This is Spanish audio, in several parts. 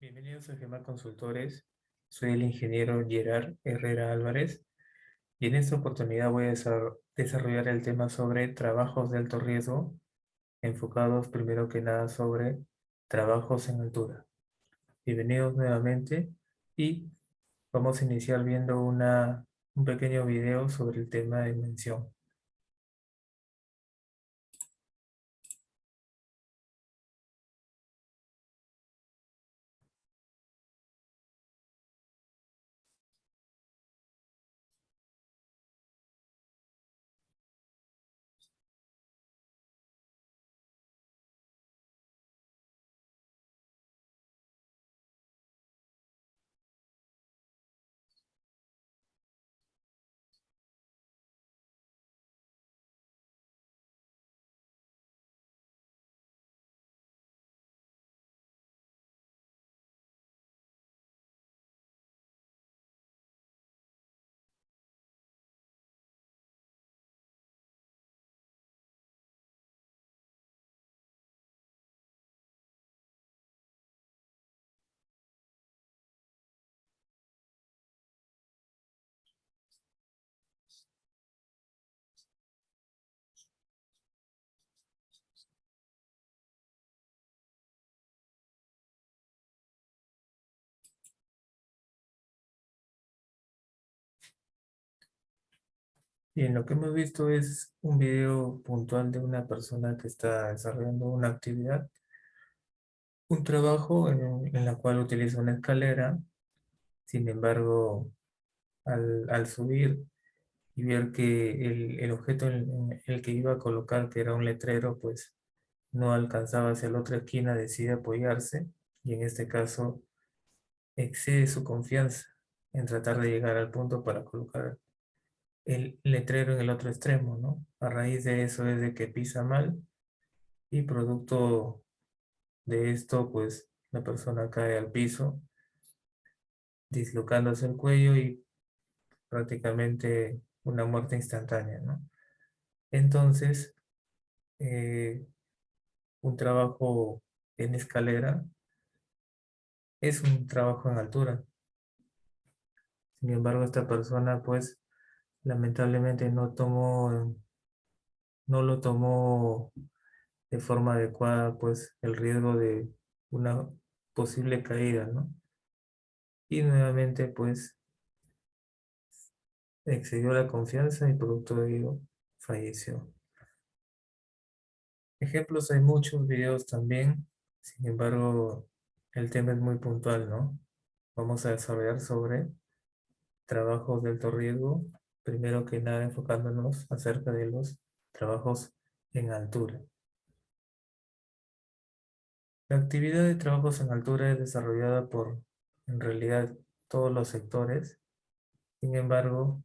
Bienvenidos a Gema Consultores. Soy el ingeniero Gerard Herrera Álvarez y en esta oportunidad voy a desarrollar el tema sobre trabajos de alto riesgo, enfocados primero que nada sobre trabajos en altura. Bienvenidos nuevamente y vamos a iniciar viendo un pequeño video sobre el tema de mención. Bien, lo que hemos visto es un video puntual de una persona que está desarrollando una actividad, un trabajo en la cual utiliza una escalera. Sin embargo, al subir y ver que el objeto en el que iba a colocar, que era un letrero, pues no alcanzaba hacia la otra esquina, decide apoyarse y en este caso excede su confianza en tratar de llegar al punto para colocar el letrero en el otro extremo, ¿no? A raíz de eso es de que pisa mal y producto de esto, pues la persona cae al piso, dislocándose el cuello y prácticamente una muerte instantánea, ¿no? Entonces, eh, un trabajo en escalera es un trabajo en altura. Sin embargo, esta persona, pues, lamentablemente no lo tomó de forma adecuada, pues, el riesgo de una posible caída, ¿no? Y nuevamente, pues, excedió la confianza y producto de ello falleció. Ejemplos hay muchos, videos también. Sin embargo, el tema es muy puntual, ¿no? Vamos a desarrollar sobre trabajos de alto riesgo, primero que nada enfocándonos acerca de los trabajos en altura. La actividad de trabajos en altura es desarrollada por, en realidad, todos los sectores. Sin embargo,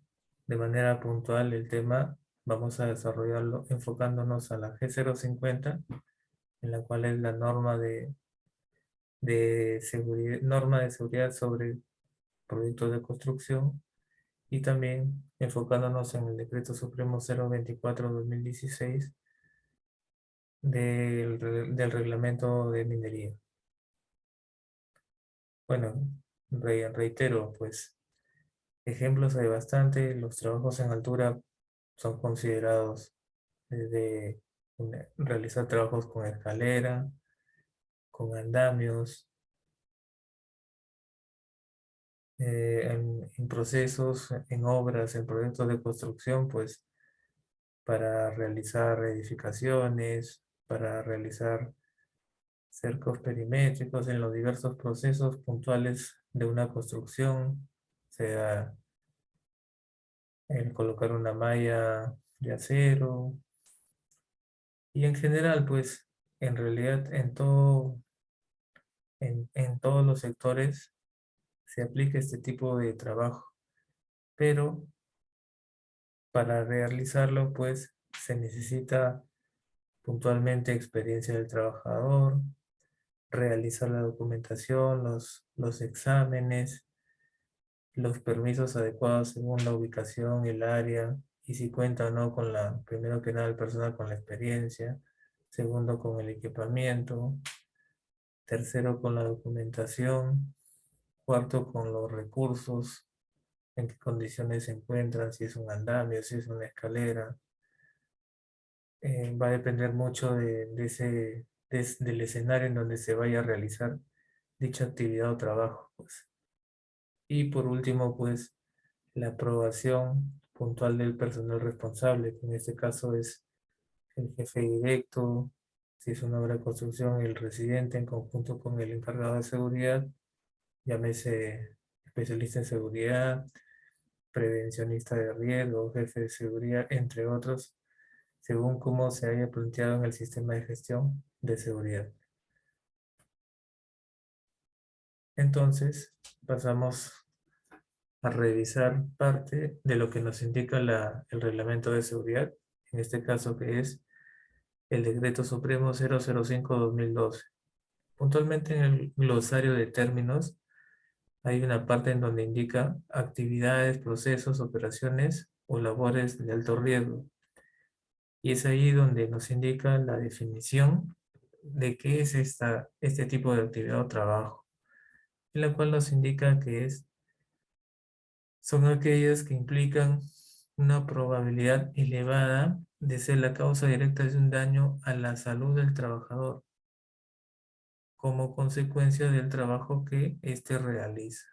de manera puntual, el tema vamos a desarrollarlo enfocándonos a la G050, en la cual es la norma de seguridad sobre proyectos de construcción, y también enfocándonos en el Decreto Supremo 024/2016 del Reglamento de Minería. Bueno, reitero, pues ejemplos hay bastante. Los trabajos en altura son considerados desde realizar trabajos con escalera, con andamios, en procesos, en obras, en proyectos de construcción, pues para realizar edificaciones, para realizar cercos perimétricos en los diversos procesos puntuales de una construcción, sea el colocar una malla de acero, y en general, pues, en realidad en todos los sectores se aplica este tipo de trabajo, pero para realizarlo, pues, se necesita puntualmente experiencia del trabajador, realizar la documentación, los exámenes, los permisos adecuados según la ubicación, el área, y si cuenta o no con primero que nada, el personal con la experiencia, segundo con el equipamiento, Tercero, con la documentación. Cuarto, con los recursos, en qué condiciones se encuentran, si es un andamio, si es una escalera. Va a depender mucho del escenario en donde se vaya a realizar dicha actividad o trabajo, pues. Y por último, pues, la aprobación puntual del personal responsable, que en este caso es el jefe directo, si es una obra de construcción, el residente en conjunto con el encargado de seguridad, llámese especialista en seguridad, prevencionista de riesgo, jefe de seguridad, entre otros, según cómo se haya planteado en el sistema de gestión de seguridad. Entonces, pasamos a revisar parte de lo que nos indica el reglamento de seguridad, en este caso que es el Decreto Supremo 005/2012. Puntualmente en el glosario de términos hay una parte en donde indica actividades, procesos, operaciones o labores de alto riesgo. Y es ahí donde nos indica la definición de qué es este tipo de actividad o trabajo, en la cual nos indica que son aquellas que implican una probabilidad elevada de ser la causa directa de un daño a la salud del trabajador como consecuencia del trabajo que éste realiza.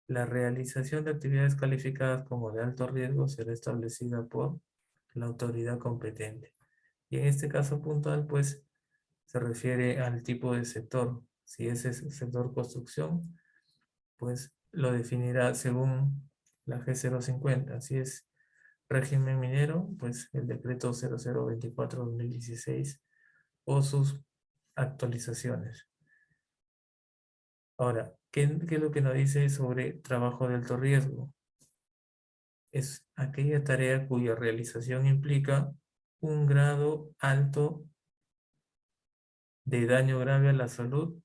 La realización de actividades calificadas como de alto riesgo será establecida por la autoridad competente. Y en este caso puntual, pues, se refiere al tipo de sector. Si ese es el sector construcción, pues lo definirá según la G050. Si es régimen minero, pues el decreto 0024/2016 o sus actualizaciones. Ahora, ¿qué es lo que nos dice sobre trabajo de alto riesgo? Es aquella tarea cuya realización implica un grado alto de daño grave a la salud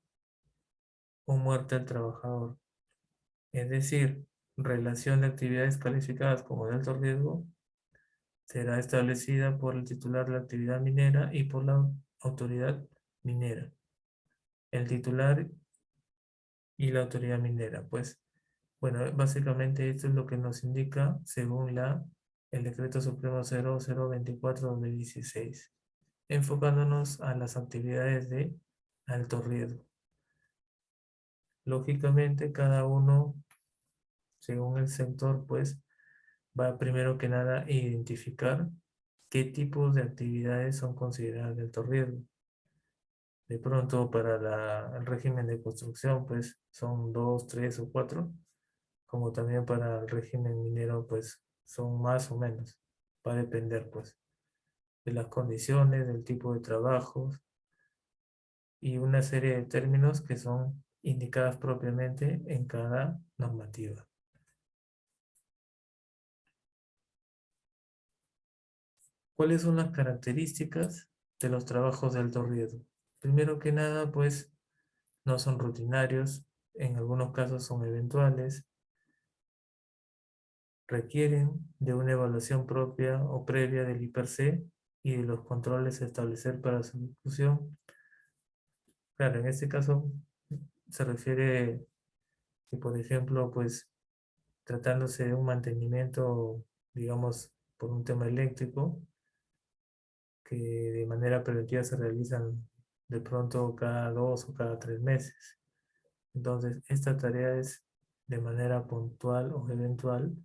o muerte al trabajador. Es decir, relación de actividades calificadas como de alto riesgo será establecida por el titular de la actividad minera y por la autoridad minera. El titular y la autoridad minera, pues, bueno, básicamente esto es lo que nos indica según el Decreto Supremo 0024/2016, enfocándonos a las actividades de alto riesgo. Lógicamente, cada uno, según el sector, pues, va primero que nada a identificar qué tipos de actividades son consideradas de alto riesgo. De pronto, para el régimen de construcción, pues, son 2, 3 o 4, como también para el régimen minero, pues, son más o menos. Va a depender, pues, de las condiciones, del tipo de trabajos y una serie de términos que son indicadas propiamente en cada normativa. ¿Cuáles son las características de los trabajos de alto riesgo? Primero que nada, pues, no son rutinarios, en algunos casos son eventuales, requieren de una evaluación propia o previa del IPRC y de los controles a establecer para su ejecución. Claro, en este caso se refiere que, por ejemplo, pues tratándose de un mantenimiento, digamos, por un tema eléctrico, que de manera preventiva se realizan de pronto cada 2 o cada 3 meses. Entonces, esta tarea es de manera puntual o eventual,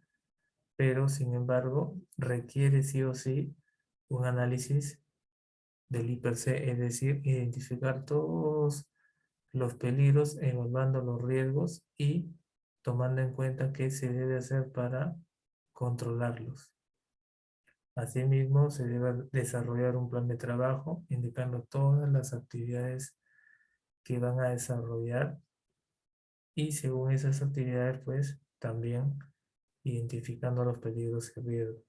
pero sin embargo requiere sí o sí un análisis del IPRC, es decir, identificar todos los peligros, evaluando los riesgos y tomando en cuenta qué se debe hacer para controlarlos. Asimismo, se debe desarrollar un plan de trabajo indicando todas las actividades que van a desarrollar y según esas actividades, pues también identificando los peligros y riesgos.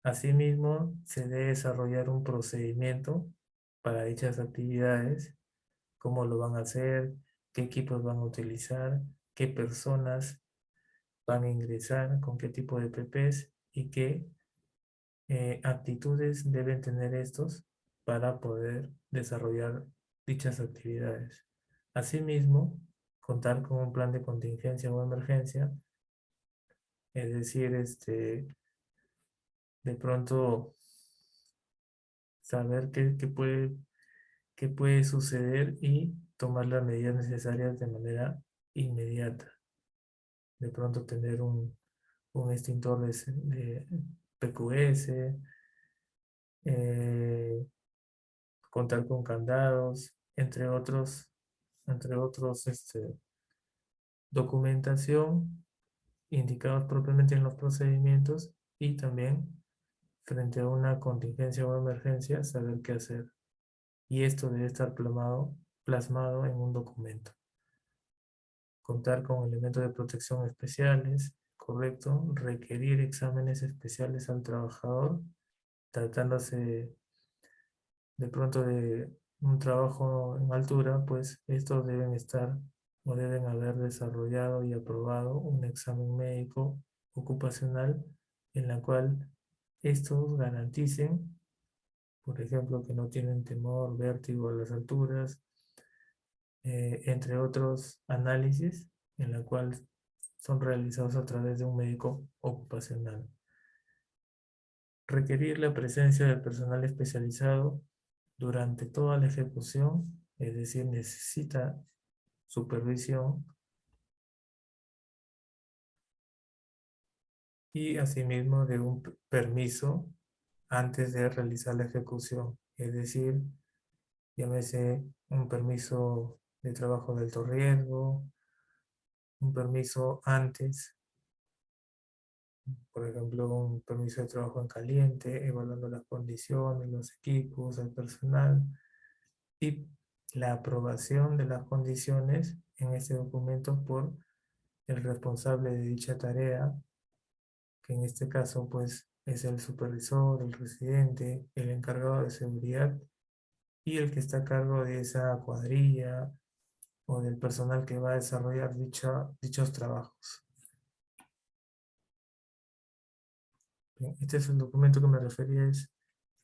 Asimismo, se debe desarrollar un procedimiento para dichas actividades, cómo lo van a hacer, qué equipos van a utilizar, qué personas van a ingresar, con qué tipo de PPs y qué actitudes deben tener estos para poder desarrollar dichas actividades. Asimismo, contar con un plan de contingencia o emergencia, es decir, de pronto saber qué puede suceder y tomar las medidas necesarias de manera inmediata. De pronto tener un extintor de PQS, eh, contar con candados, entre otros, documentación indicados propiamente en los procedimientos y también frente a una contingencia o emergencia saber qué hacer. Y esto debe estar plasmado en un documento. Contar con elementos de protección especiales, correcto, requerir exámenes especiales al trabajador, tratándose de pronto de un trabajo en altura, pues estos deben estar o deben haber desarrollado y aprobado un examen médico ocupacional en la cual estos garanticen, por ejemplo, que no tienen temor, vértigo a las alturas, entre otros análisis en la cual son realizados a través de un médico ocupacional. Requerir la presencia del personal especializado durante toda la ejecución, es decir, necesita supervisión y asimismo de un permiso antes de realizar la ejecución, es decir, llámese un permiso de trabajo de alto riesgo, un permiso antes, por ejemplo, un permiso de trabajo en caliente, evaluando las condiciones, los equipos, el personal y la aprobación de las condiciones en este documento por el responsable de dicha tarea, que en este caso pues es el supervisor, el residente, el encargado de seguridad y el que está a cargo de esa cuadrilla o del personal que va a desarrollar dichos trabajos. Bien, este es el documento que me refería, es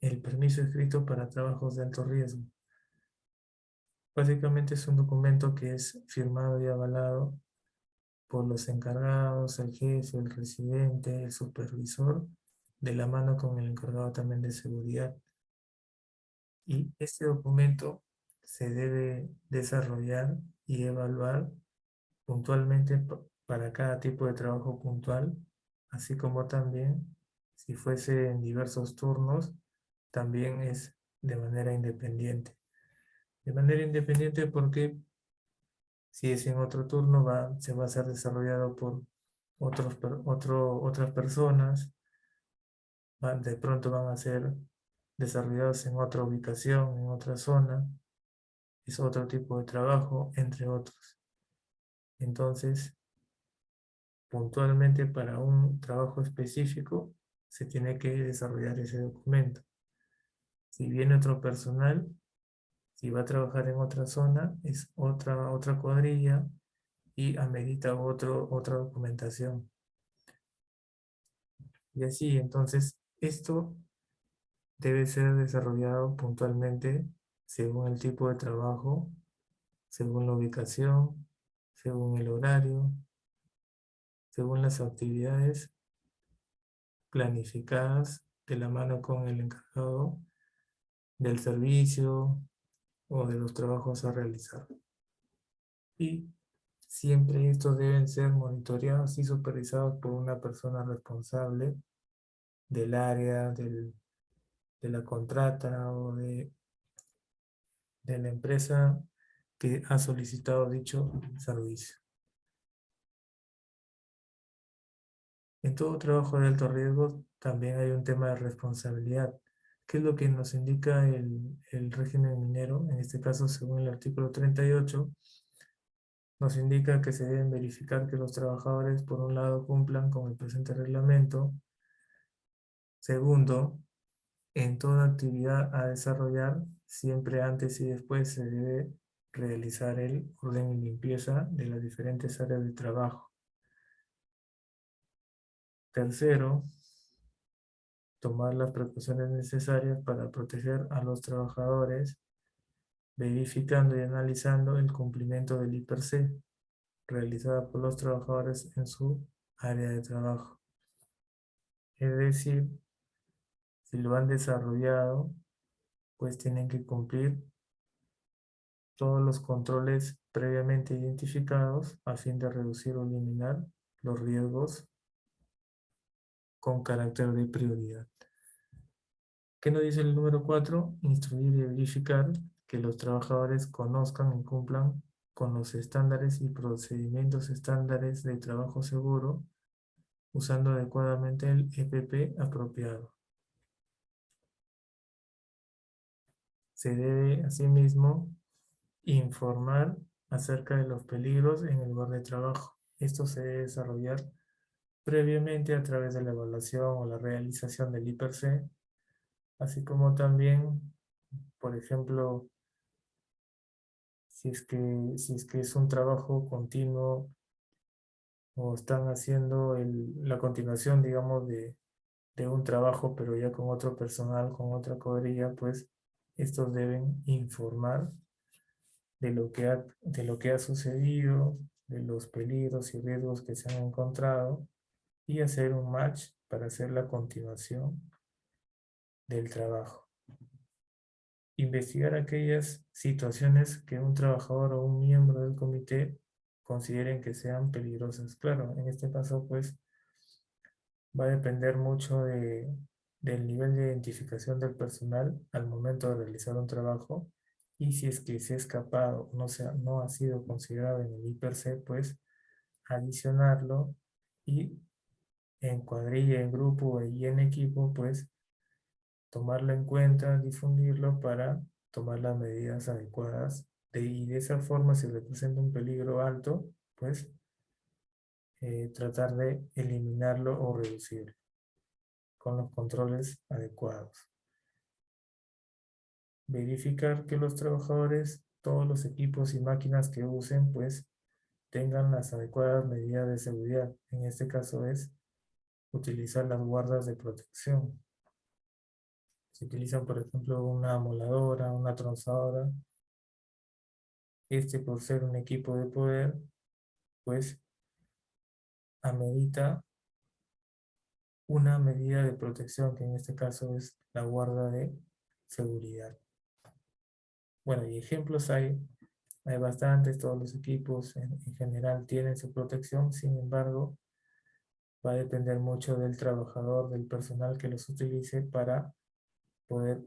el permiso escrito para trabajos de alto riesgo. Básicamente es un documento que es firmado y avalado por los encargados, el jefe, el residente, el supervisor, de la mano con el encargado también de seguridad. Y este documento se debe desarrollar y evaluar puntualmente para cada tipo de trabajo puntual, así como también, si fuese en diversos turnos, también es de manera independiente. De manera independiente porque si es en otro turno, se va a ser desarrollado por otras personas, de pronto van a ser desarrollados en otra ubicación, en otra zona, es otro tipo de trabajo, entre otros. Entonces, puntualmente para un trabajo específico, se tiene que desarrollar ese documento. Si viene otro personal, si va a trabajar en otra zona, es otra cuadrilla y amerita otra documentación. Y así, entonces, esto debe ser desarrollado puntualmente según el tipo de trabajo, según la ubicación, según el horario, según las actividades planificadas de la mano con el encargado del servicio o de los trabajos a realizar. Y siempre estos deben ser monitoreados y supervisados por una persona responsable del área, de la contrata o de la empresa que ha solicitado dicho servicio. En todo trabajo de alto riesgo también hay un tema de responsabilidad, que es lo que nos indica el régimen minero, en este caso según el artículo 38, nos indica que se deben verificar que los trabajadores, por un lado, cumplan con el presente reglamento. Segundo, en toda actividad a desarrollar, siempre antes y después se debe realizar el orden y limpieza de las diferentes áreas de trabajo. Tercero, tomar las precauciones necesarias para proteger a los trabajadores verificando y analizando el cumplimiento del I+C realizada por los trabajadores en su área de trabajo. Es decir, si lo han desarrollado, pues tienen que cumplir todos los controles previamente identificados a fin de reducir o eliminar los riesgos con carácter de prioridad. ¿Qué nos dice el número 4? Instruir y verificar que los trabajadores conozcan y cumplan con los estándares y procedimientos estándares de trabajo seguro, usando adecuadamente el EPP apropiado. Se debe, asimismo, informar acerca de los peligros en el lugar de trabajo. Esto se debe desarrollar previamente a través de la evaluación o la realización del I+C, así como también, por ejemplo, si es que es un trabajo continuo o están haciendo la continuación, digamos, de un trabajo, pero ya con otro personal, con otra cuadrilla, pues estos deben informar de lo que ha sucedido, de los peligros y riesgos que se han encontrado y hacer un match para hacer la continuación del trabajo. Investigar aquellas situaciones que un trabajador o un miembro del comité consideren que sean peligrosas. Claro, en este caso, pues, va a depender mucho del nivel de identificación del personal al momento de realizar un trabajo, y si es que se ha escapado, no ha sido considerado en el I+C, pues, adicionarlo, y en cuadrilla, en grupo y en equipo, pues, tomarlo en cuenta, difundirlo para tomar las medidas adecuadas y de esa forma, si representa un peligro alto, pues tratar de eliminarlo o reducirlo con los controles adecuados. Verificar que los trabajadores, todos los equipos y máquinas que usen, pues tengan las adecuadas medidas de seguridad. En este caso es utilizar las guardas de protección. Se utilizan, por ejemplo, una amoladora, una tronzadora. Por ser un equipo de poder, pues amerita una medida de protección, que en este caso es la guarda de seguridad. Bueno, y ejemplos hay bastantes, todos los equipos en general tienen su protección, sin embargo, va a depender mucho del trabajador, del personal que los utilice para poder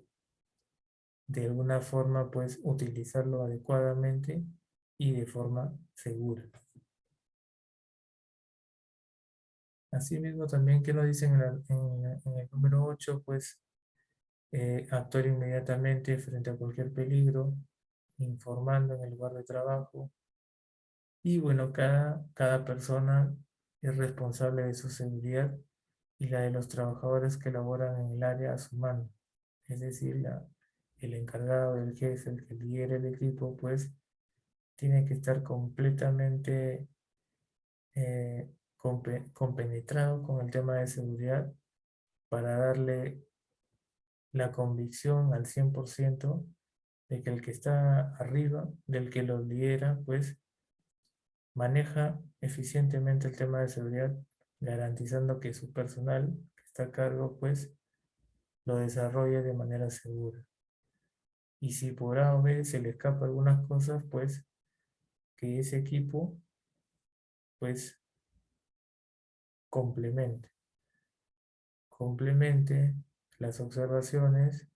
de alguna forma, pues, utilizarlo adecuadamente y de forma segura. Asimismo, también, ¿qué nos dicen en el número 8? Pues actuar inmediatamente frente a cualquier peligro, informando en el lugar de trabajo. Y bueno, cada persona es responsable de su seguridad y la de los trabajadores que laboran en el área a su mano. Es decir, el encargado, el jefe, el que lidera el equipo, pues tiene que estar completamente compenetrado con el tema de seguridad para darle la convicción al 100% de que el que está arriba, del que los lidera, pues maneja eficientemente el tema de seguridad, garantizando que su personal que está a cargo, pues lo desarrolle de manera segura. Y si por A o B se le escapa algunas cosas, pues que ese equipo, pues complemente las observaciones,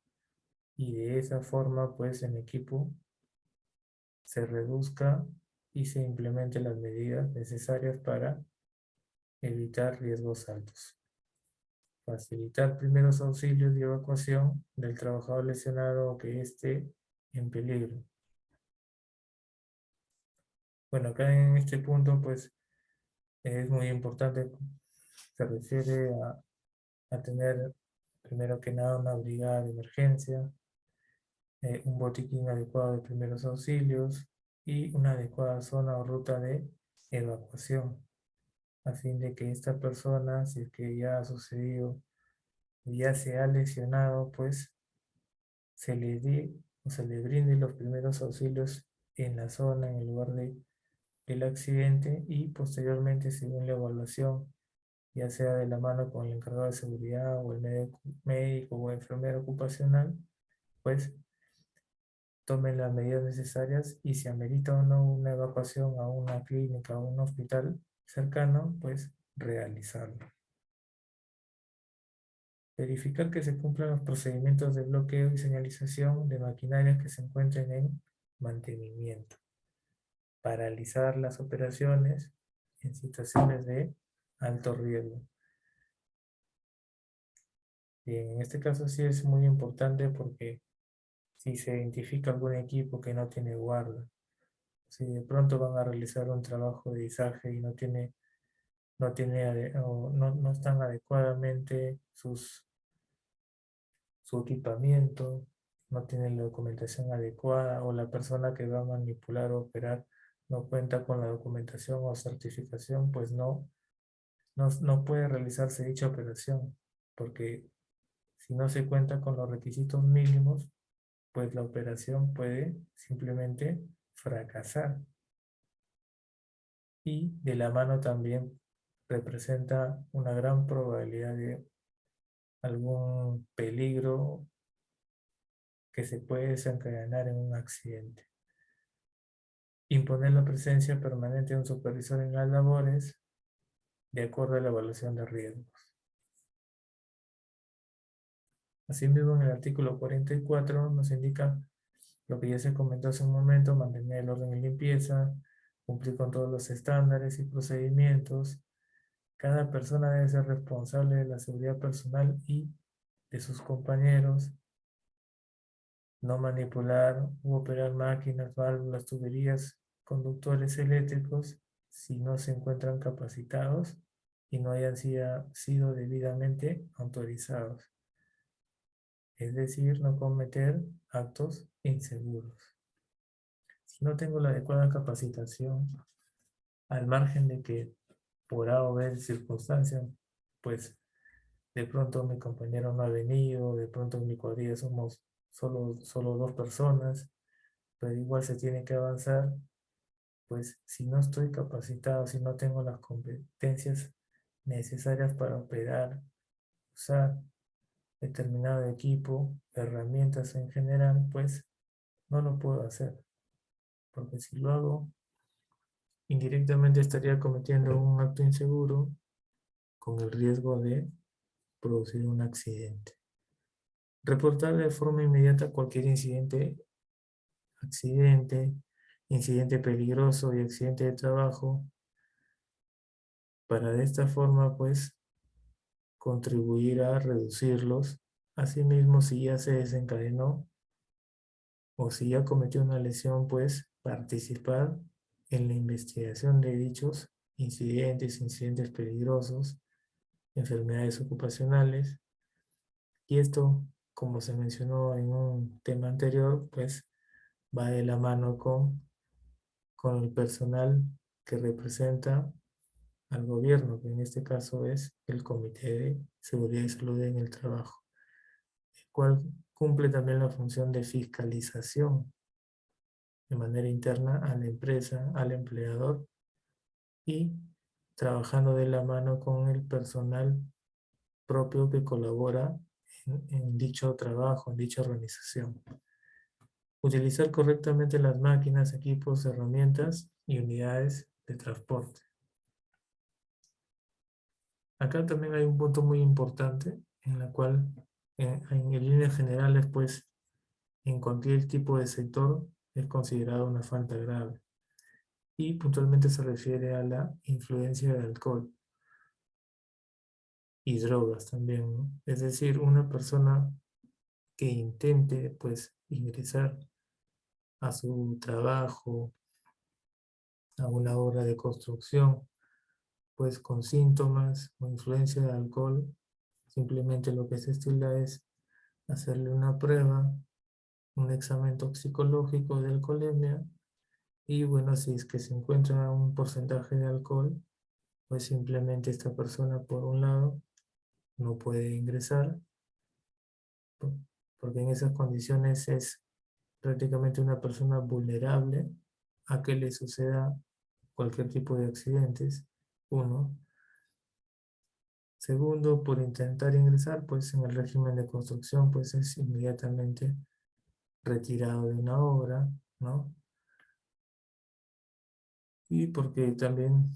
y de esa forma, pues en equipo se reduzca y se implementen las medidas necesarias para evitar riesgos altos. Facilitar primeros auxilios y evacuación del trabajador lesionado o que esté en peligro. Bueno, acá en este punto, pues es muy importante, se refiere a tener primero que nada una brigada de emergencia, un botiquín adecuado de primeros auxilios y una adecuada zona o ruta de evacuación, a fin de que esta persona, si es que ya ha sucedido, ya se ha lesionado, pues se le dé o se le brinde los primeros auxilios en la zona, en el lugar del accidente, y posteriormente, según la evaluación, ya sea de la mano con el encargado de seguridad o el médico o enfermero ocupacional, pues tomen las medidas necesarias, y si amerita o no una evacuación a una clínica o un hospital cercano, pues realizarlo. Verificar que se cumplan los procedimientos de bloqueo y señalización de maquinarias que se encuentren en mantenimiento. Paralizar las operaciones en situaciones de alto riesgo. Bien, en este caso sí es muy importante, porque si se identifica algún equipo que no tiene guarda, si de pronto van a realizar un trabajo de izaje y no están adecuadamente su equipamiento, no tienen la documentación adecuada, o la persona que va a manipular o operar no cuenta con la documentación o certificación, pues no puede realizarse dicha operación, porque si no se cuenta con los requisitos mínimos, pues la operación puede simplemente fracasar. Y de la mano también representa una gran probabilidad de algún peligro que se puede desencadenar en un accidente. Imponer la presencia permanente de un supervisor en las labores de acuerdo a la evaluación de riesgos. Asimismo, en el artículo 44 nos indica lo que ya se comentó hace un momento: mantener el orden y limpieza, cumplir con todos los estándares y procedimientos. Cada persona debe ser responsable de la seguridad personal y de sus compañeros. No manipular u operar máquinas, válvulas, tuberías, conductores eléctricos si no se encuentran capacitados y no hayan sido debidamente autorizados. Es decir, no cometer actos inseguros. Si no tengo la adecuada capacitación, al margen de que por A o B circunstancias, pues de pronto mi compañero no ha venido, de pronto en mi cuadrilla somos solo dos personas, pero igual se tiene que avanzar. Pues si no estoy capacitado, si no tengo las competencias necesarias para operar, usar determinado equipo, herramientas en general, pues no lo puedo hacer, porque si lo hago, indirectamente estaría cometiendo un acto inseguro con el riesgo de producir un accidente. Reportar de forma inmediata cualquier accidente, incidente peligroso y accidente de trabajo, para de esta forma pues contribuir a reducirlos. Asimismo, si ya se desencadenó o si ya cometió una lesión, pues participar en la investigación de dichos incidentes peligrosos, enfermedades ocupacionales. Y esto, como se mencionó en un tema anterior, pues va de la mano con el personal que representa al gobierno, que en este caso es el Comité de Seguridad y Salud en el Trabajo, el cual cumple también la función de fiscalización de manera interna a la empresa, al empleador, y trabajando de la mano con el personal propio que colabora en dicho trabajo, en dicha organización. Utilizar correctamente las máquinas, equipos, herramientas y unidades de transporte. Acá también hay un punto muy importante en la cual, en líneas generales, pues, en cualquier tipo de sector es considerado una falta grave. Y puntualmente se refiere a la influencia de alcohol y drogas también, ¿no? Es decir, una persona que intente, pues, ingresar a su trabajo, a una obra de construcción, pues con síntomas o influencia de alcohol, simplemente lo que se estila es hacerle una prueba, un examen toxicológico de alcoholemia, y bueno, si es que se encuentra un porcentaje de alcohol, pues simplemente esta persona, por un lado, no puede ingresar, porque en esas condiciones es prácticamente una persona vulnerable a que le suceda cualquier tipo de accidentes, uno. Segundo, por intentar ingresar, pues en el régimen de construcción, pues es inmediatamente retirado de una obra, ¿no? Y porque también,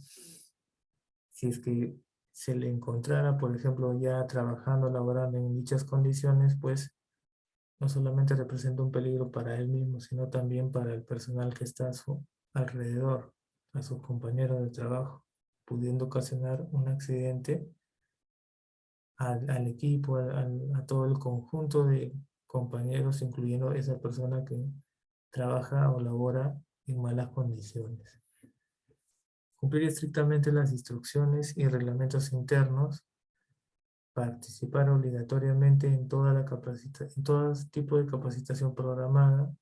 si es que se le encontrara, por ejemplo, ya trabajando, laborando en dichas condiciones, pues no solamente representa un peligro para él mismo, sino también para el personal que está a su alrededor, a sus compañeros de trabajo, pudiendo ocasionar un accidente al equipo, a todo el conjunto de compañeros, incluyendo esa persona que trabaja o labora en malas condiciones. Cumplir estrictamente las instrucciones y reglamentos internos, participar obligatoriamente en toda la en todo tipo de capacitación programada.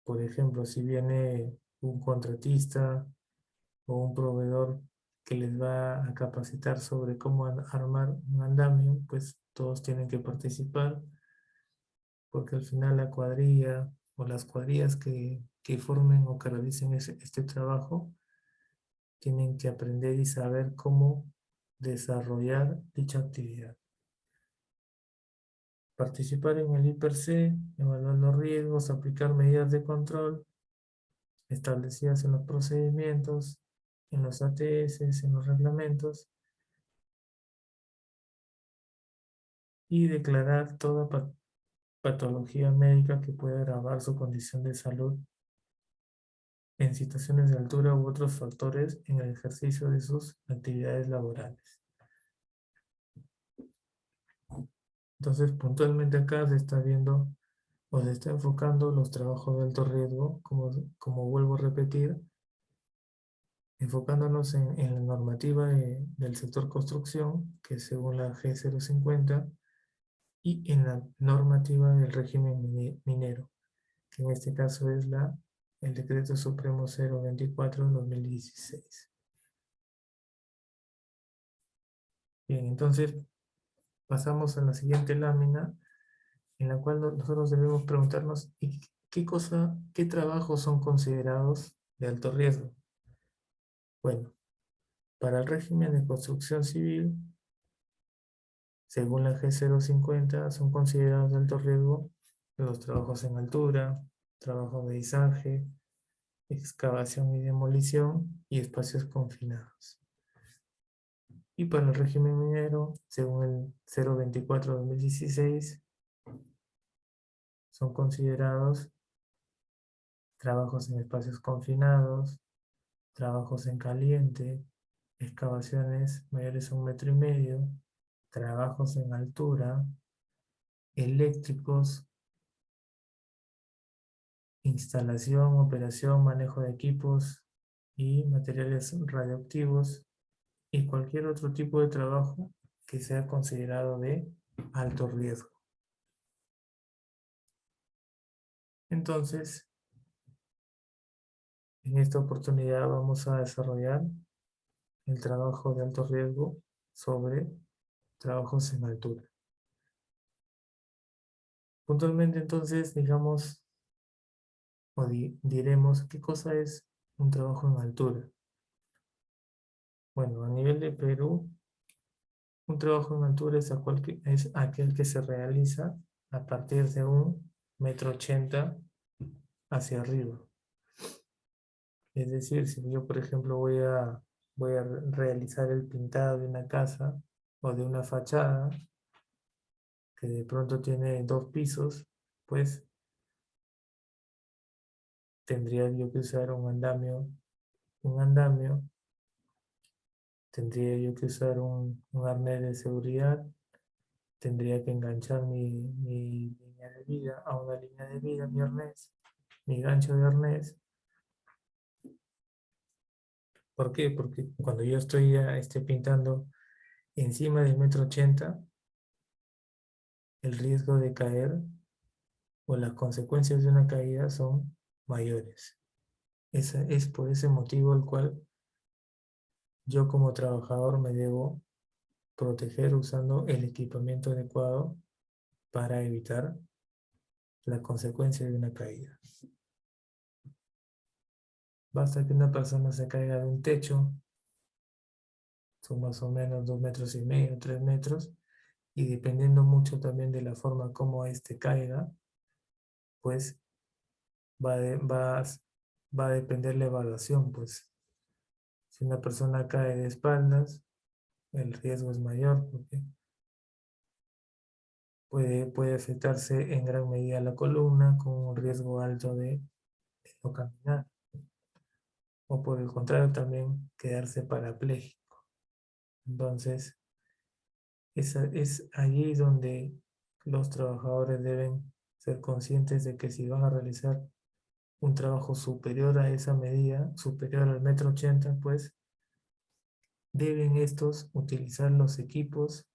Por ejemplo, si viene un contratista o un proveedor que les va a capacitar sobre cómo armar un andamio, pues todos tienen que participar, porque al final la cuadrilla o las cuadrillas que formen o que realicen este trabajo tienen que aprender y saber cómo desarrollar dicha actividad. Participar en el IPRC, evaluar los riesgos, aplicar medidas de control establecidas en los procedimientos, en los ATS, en los reglamentos, y declarar toda patología médica que pueda agravar su condición de salud en situaciones de altura u otros factores en el ejercicio de sus actividades laborales. Entonces, puntualmente acá se está viendo o se está enfocando los trabajos de alto riesgo, como vuelvo a repetir, enfocándonos en la normativa del sector construcción, que es según la G050, y en la normativa del régimen minero, que en este caso es el Decreto Supremo 024/2016. Bien, entonces pasamos a la siguiente lámina, en la cual nosotros debemos preguntarnos qué trabajos son considerados de alto riesgo. Bueno, para el régimen de construcción civil, según la G050, son considerados de alto riesgo los trabajos en altura, trabajos de izaje, excavación y demolición y espacios confinados. Y para el régimen minero, según el 024/2016, son considerados trabajos en espacios confinados, trabajos en caliente, excavaciones mayores a 1,5 metros, trabajos en altura, eléctricos, instalación, operación, manejo de equipos y materiales radioactivos, y cualquier otro tipo de trabajo que sea considerado de alto riesgo. Entonces, en esta oportunidad vamos a desarrollar el trabajo de alto riesgo sobre trabajos en altura. Puntualmente, entonces, digamos, o diremos qué cosa es un trabajo en altura. Bueno, a nivel de Perú, un trabajo en altura es aquel que se realiza a partir de 1,80 m hacia arriba. Es decir, si yo, por ejemplo, voy a realizar el pintado de una casa o de una fachada que de pronto tiene 2 pisos, pues tendría yo que usar un andamio, tendría yo que usar un arnés de seguridad, tendría que enganchar mi línea de vida a una línea de vida, mi arnés, mi gancho de arnés. ¿Por qué? Porque cuando yo estoy ya pintando encima del 1,80 m, el riesgo de caer o las consecuencias de una caída son mayores. Es por ese motivo el cual yo como trabajador me debo proteger usando el equipamiento adecuado para evitar la consecuencia de una caída. Basta que una persona se caiga de un techo, son más o menos 2,5 metros, 3 metros, y dependiendo mucho también de la forma como éste caiga, pues va, va a depender la evaluación, pues. Si una persona cae de espaldas, el riesgo es mayor porque puede afectarse en gran medida la columna con un riesgo alto de no caminar. O por el contrario también quedarse parapléjico. Entonces, es allí donde los trabajadores deben ser conscientes de que si van a realizar un trabajo superior a esa medida, superior al 1,80 m, pues deben estos utilizar los equipos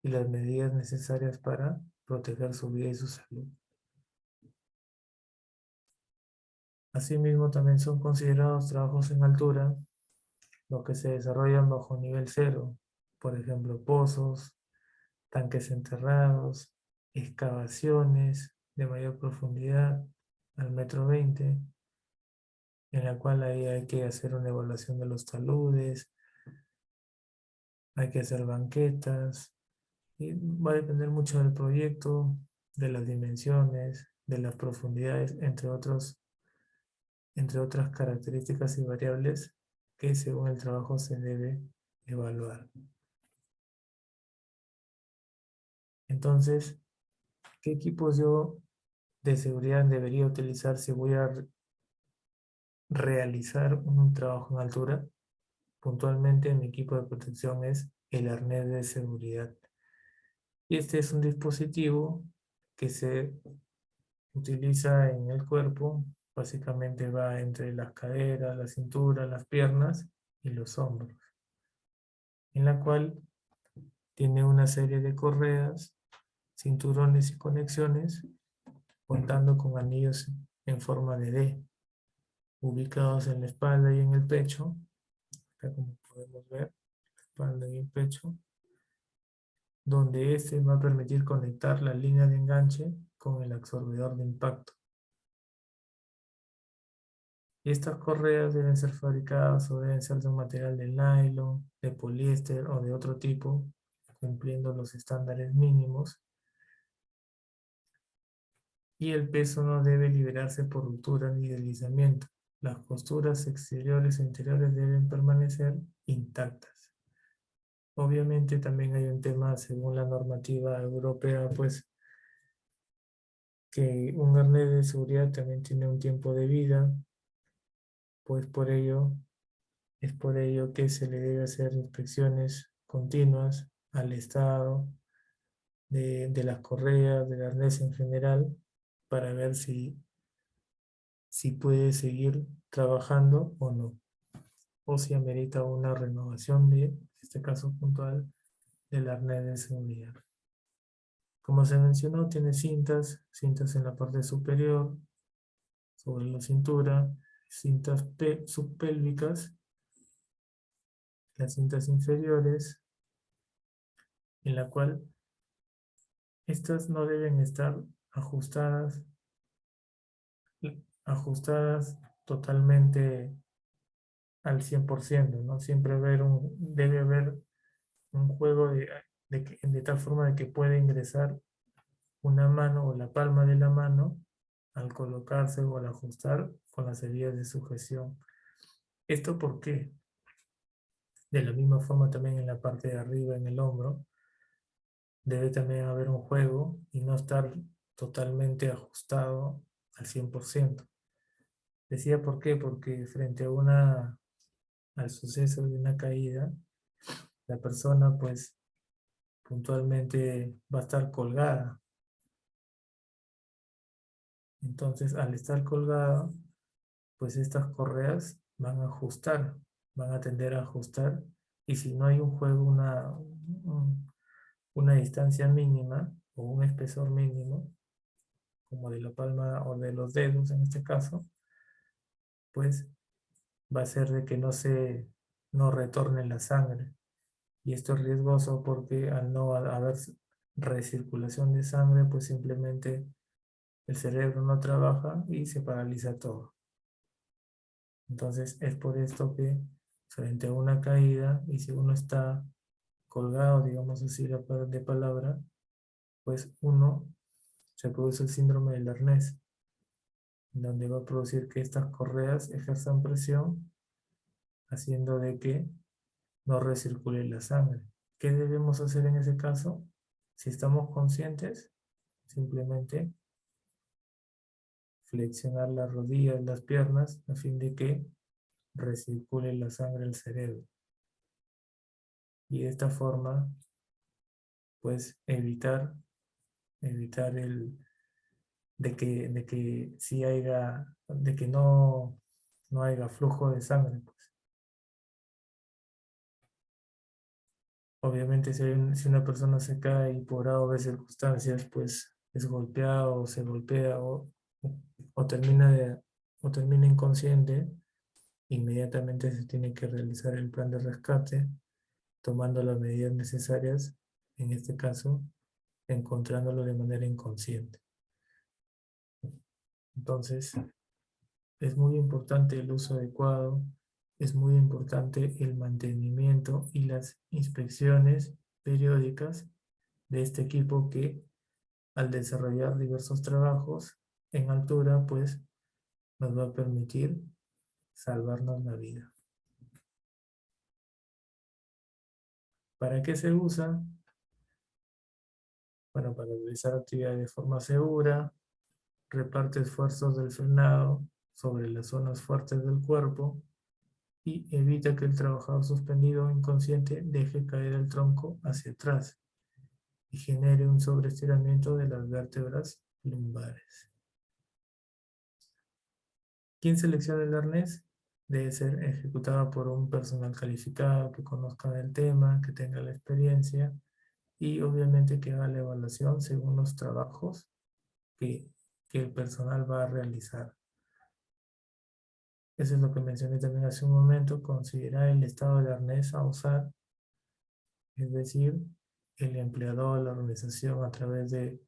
y las medidas necesarias para proteger su vida y su salud. Asimismo, también son considerados trabajos en altura los que se desarrollan bajo nivel cero, por ejemplo, pozos, tanques enterrados, excavaciones de mayor profundidad al 1,20 m, en la cual ahí hay que hacer una evaluación de los taludes, hay que hacer banquetas, y va a depender mucho del proyecto, de las dimensiones, de las profundidades, entre otras características y variables que según el trabajo se debe evaluar. Entonces, ¿qué equipos yo de seguridad debería utilizar si voy a realizar un trabajo en altura? Puntualmente, mi equipo de protección es el arnés de seguridad. Y este es un dispositivo que se utiliza en el cuerpo, básicamente va entre las caderas, la cintura, las piernas y los hombros, en la cual tiene una serie de correas, cinturones y conexiones, contando con anillos en forma de D, ubicados en la espalda y en el pecho, acá como podemos ver, la espalda y el pecho, donde este va a permitir conectar la línea de enganche con el absorbedor de impacto. Y estas correas deben ser fabricadas o deben ser de un material de nylon, de poliéster o de otro tipo, cumpliendo los estándares mínimos. Y el peso no debe liberarse por ruptura ni deslizamiento. Las costuras exteriores e interiores deben permanecer intactas. Obviamente también hay un tema, según la normativa europea, pues que un arnés de seguridad también tiene un tiempo de vida, pues es por ello que se le debe hacer inspecciones continuas al estado de las correas, del arnés en general, para ver si puede seguir trabajando o no, o si amerita una renovación en este caso puntual, del arnés de seguridad. Como se mencionó, tiene cintas en la parte superior, sobre la cintura, cintas subpélvicas, las cintas inferiores, en la cual estas no deben estar ajustadas, ajustadas totalmente al 100%, ¿no? Siempre debe haber un juego de tal forma de que pueda ingresar una mano o la palma de la mano al colocarse o al ajustar con las heridas de sujeción. ¿Esto por qué? De la misma forma también en la parte de arriba, en el hombro, debe también haber un juego y no estar totalmente ajustado al 100%. Decía por qué, porque frente al suceso de una caída, la persona pues puntualmente va a estar colgada. Entonces, al estar colgada, pues estas correas van a ajustar, van a tender a ajustar, y si no hay un juego, una distancia mínima o un espesor mínimo, como de la palma o de los dedos en este caso, pues va a ser de que no retorne la sangre. Y esto es riesgoso porque al no haber recirculación de sangre, pues simplemente el cerebro no trabaja y se paraliza todo. Entonces es por esto que frente a una caída, y si uno está colgado, digamos así, de palabra, pues uno se produce el síndrome del arnés, donde va a producir que estas correas ejerzan presión, haciendo de que no recircule la sangre. ¿Qué debemos hacer en ese caso? Si estamos conscientes, simplemente flexionar las rodillas, las piernas, a fin de que recircule la sangre al cerebro. Y de esta forma, pues evitar de que sí haya, de que no haya flujo de sangre, pues. Obviamente si una persona se cae y por A o B circunstancias, pues es golpeado o se golpea o termina inconsciente, inmediatamente se tiene que realizar el plan de rescate, tomando las medidas necesarias, en este caso, encontrándolo de manera inconsciente. Entonces, es muy importante el uso adecuado, es muy importante el mantenimiento y las inspecciones periódicas de este equipo que, al desarrollar diversos trabajos en altura, pues nos va a permitir salvarnos la vida. ¿Para qué se usa? Bueno, para realizar actividades de forma segura, reparte esfuerzos del frenado sobre las zonas fuertes del cuerpo y evita que el trabajador suspendido o inconsciente deje caer el tronco hacia atrás y genere un sobreestiramiento de las vértebras lumbares. ¿Quién selecciona el arnés? Debe ser ejecutada por un personal calificado que conozca del tema, que tenga la experiencia y obviamente que haga la evaluación según los trabajos que, que el personal va a realizar. Eso es lo que mencioné también hace un momento, considerar el estado de arnés a usar, es decir, el empleador, la organización a través de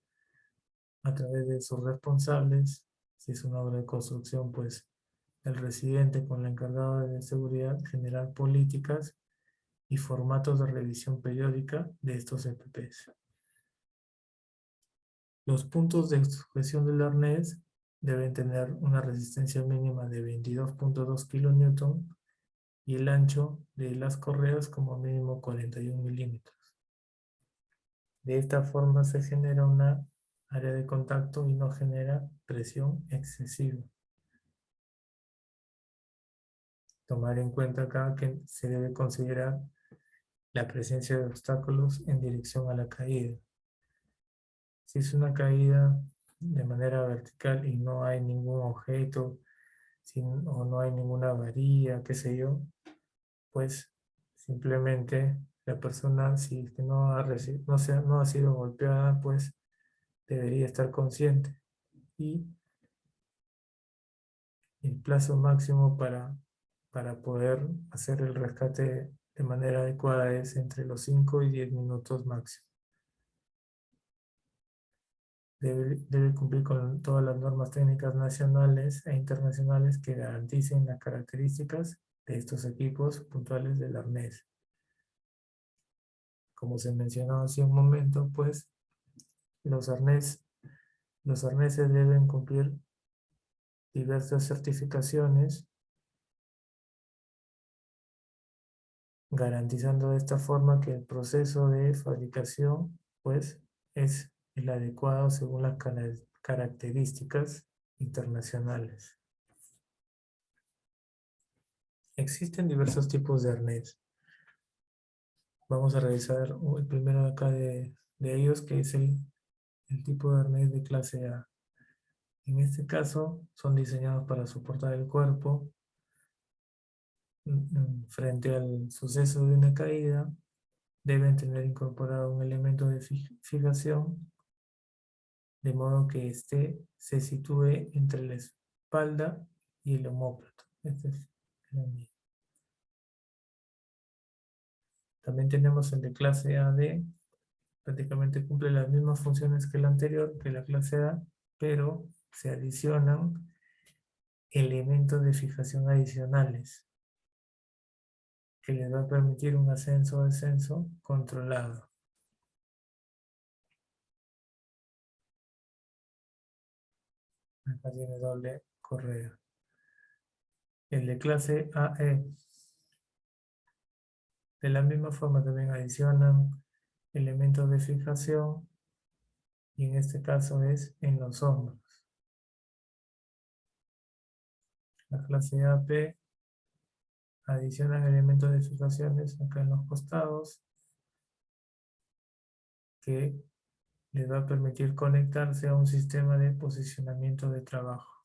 sus responsables. Si es una obra de construcción, pues el residente con la encargada de seguridad, generar políticas y formatos de revisión periódica de estos EPPs. Los puntos de sujeción del arnés deben tener una resistencia mínima de 22.2 kN y el ancho de las correas como mínimo 41 milímetros. De esta forma se genera una área de contacto y no genera presión excesiva. Tomar en cuenta acá que se debe considerar la presencia de obstáculos en dirección a la caída. Si es una caída de manera vertical y no hay ningún objeto o no hay ninguna varilla, qué sé yo, pues simplemente la persona, si es que no ha sido golpeada, pues debería estar consciente. Y el plazo máximo para poder hacer el rescate de manera adecuada es entre los 5 y 10 minutos máximo. Debe cumplir con todas las normas técnicas nacionales e internacionales que garanticen las características de estos equipos puntuales del arnés. Como se mencionó hace un momento, pues los arneses deben cumplir diversas certificaciones, garantizando de esta forma que el proceso de fabricación, pues, es el adecuado según las características internacionales. Existen diversos tipos de arnés. Vamos a revisar el primero acá de ellos, que es el tipo de arnés de clase A. En este caso, son diseñados para soportar el cuerpo frente al suceso de una caída. Deben tener incorporado un elemento de fijación, de modo que se sitúe entre la espalda y el omóplato. Este es el anillo. También tenemos el de clase AD, prácticamente cumple las mismas funciones que el anterior, que la clase A, pero se adicionan elementos de fijación adicionales que les va a permitir un ascenso o descenso controlado. Acá tiene doble correa. El de clase AE. De la misma forma también adicionan elementos de fijación y en este caso es en los hombros. La clase AP adicionan elementos de fijaciones acá en los costados que les va a permitir conectarse a un sistema de posicionamiento de trabajo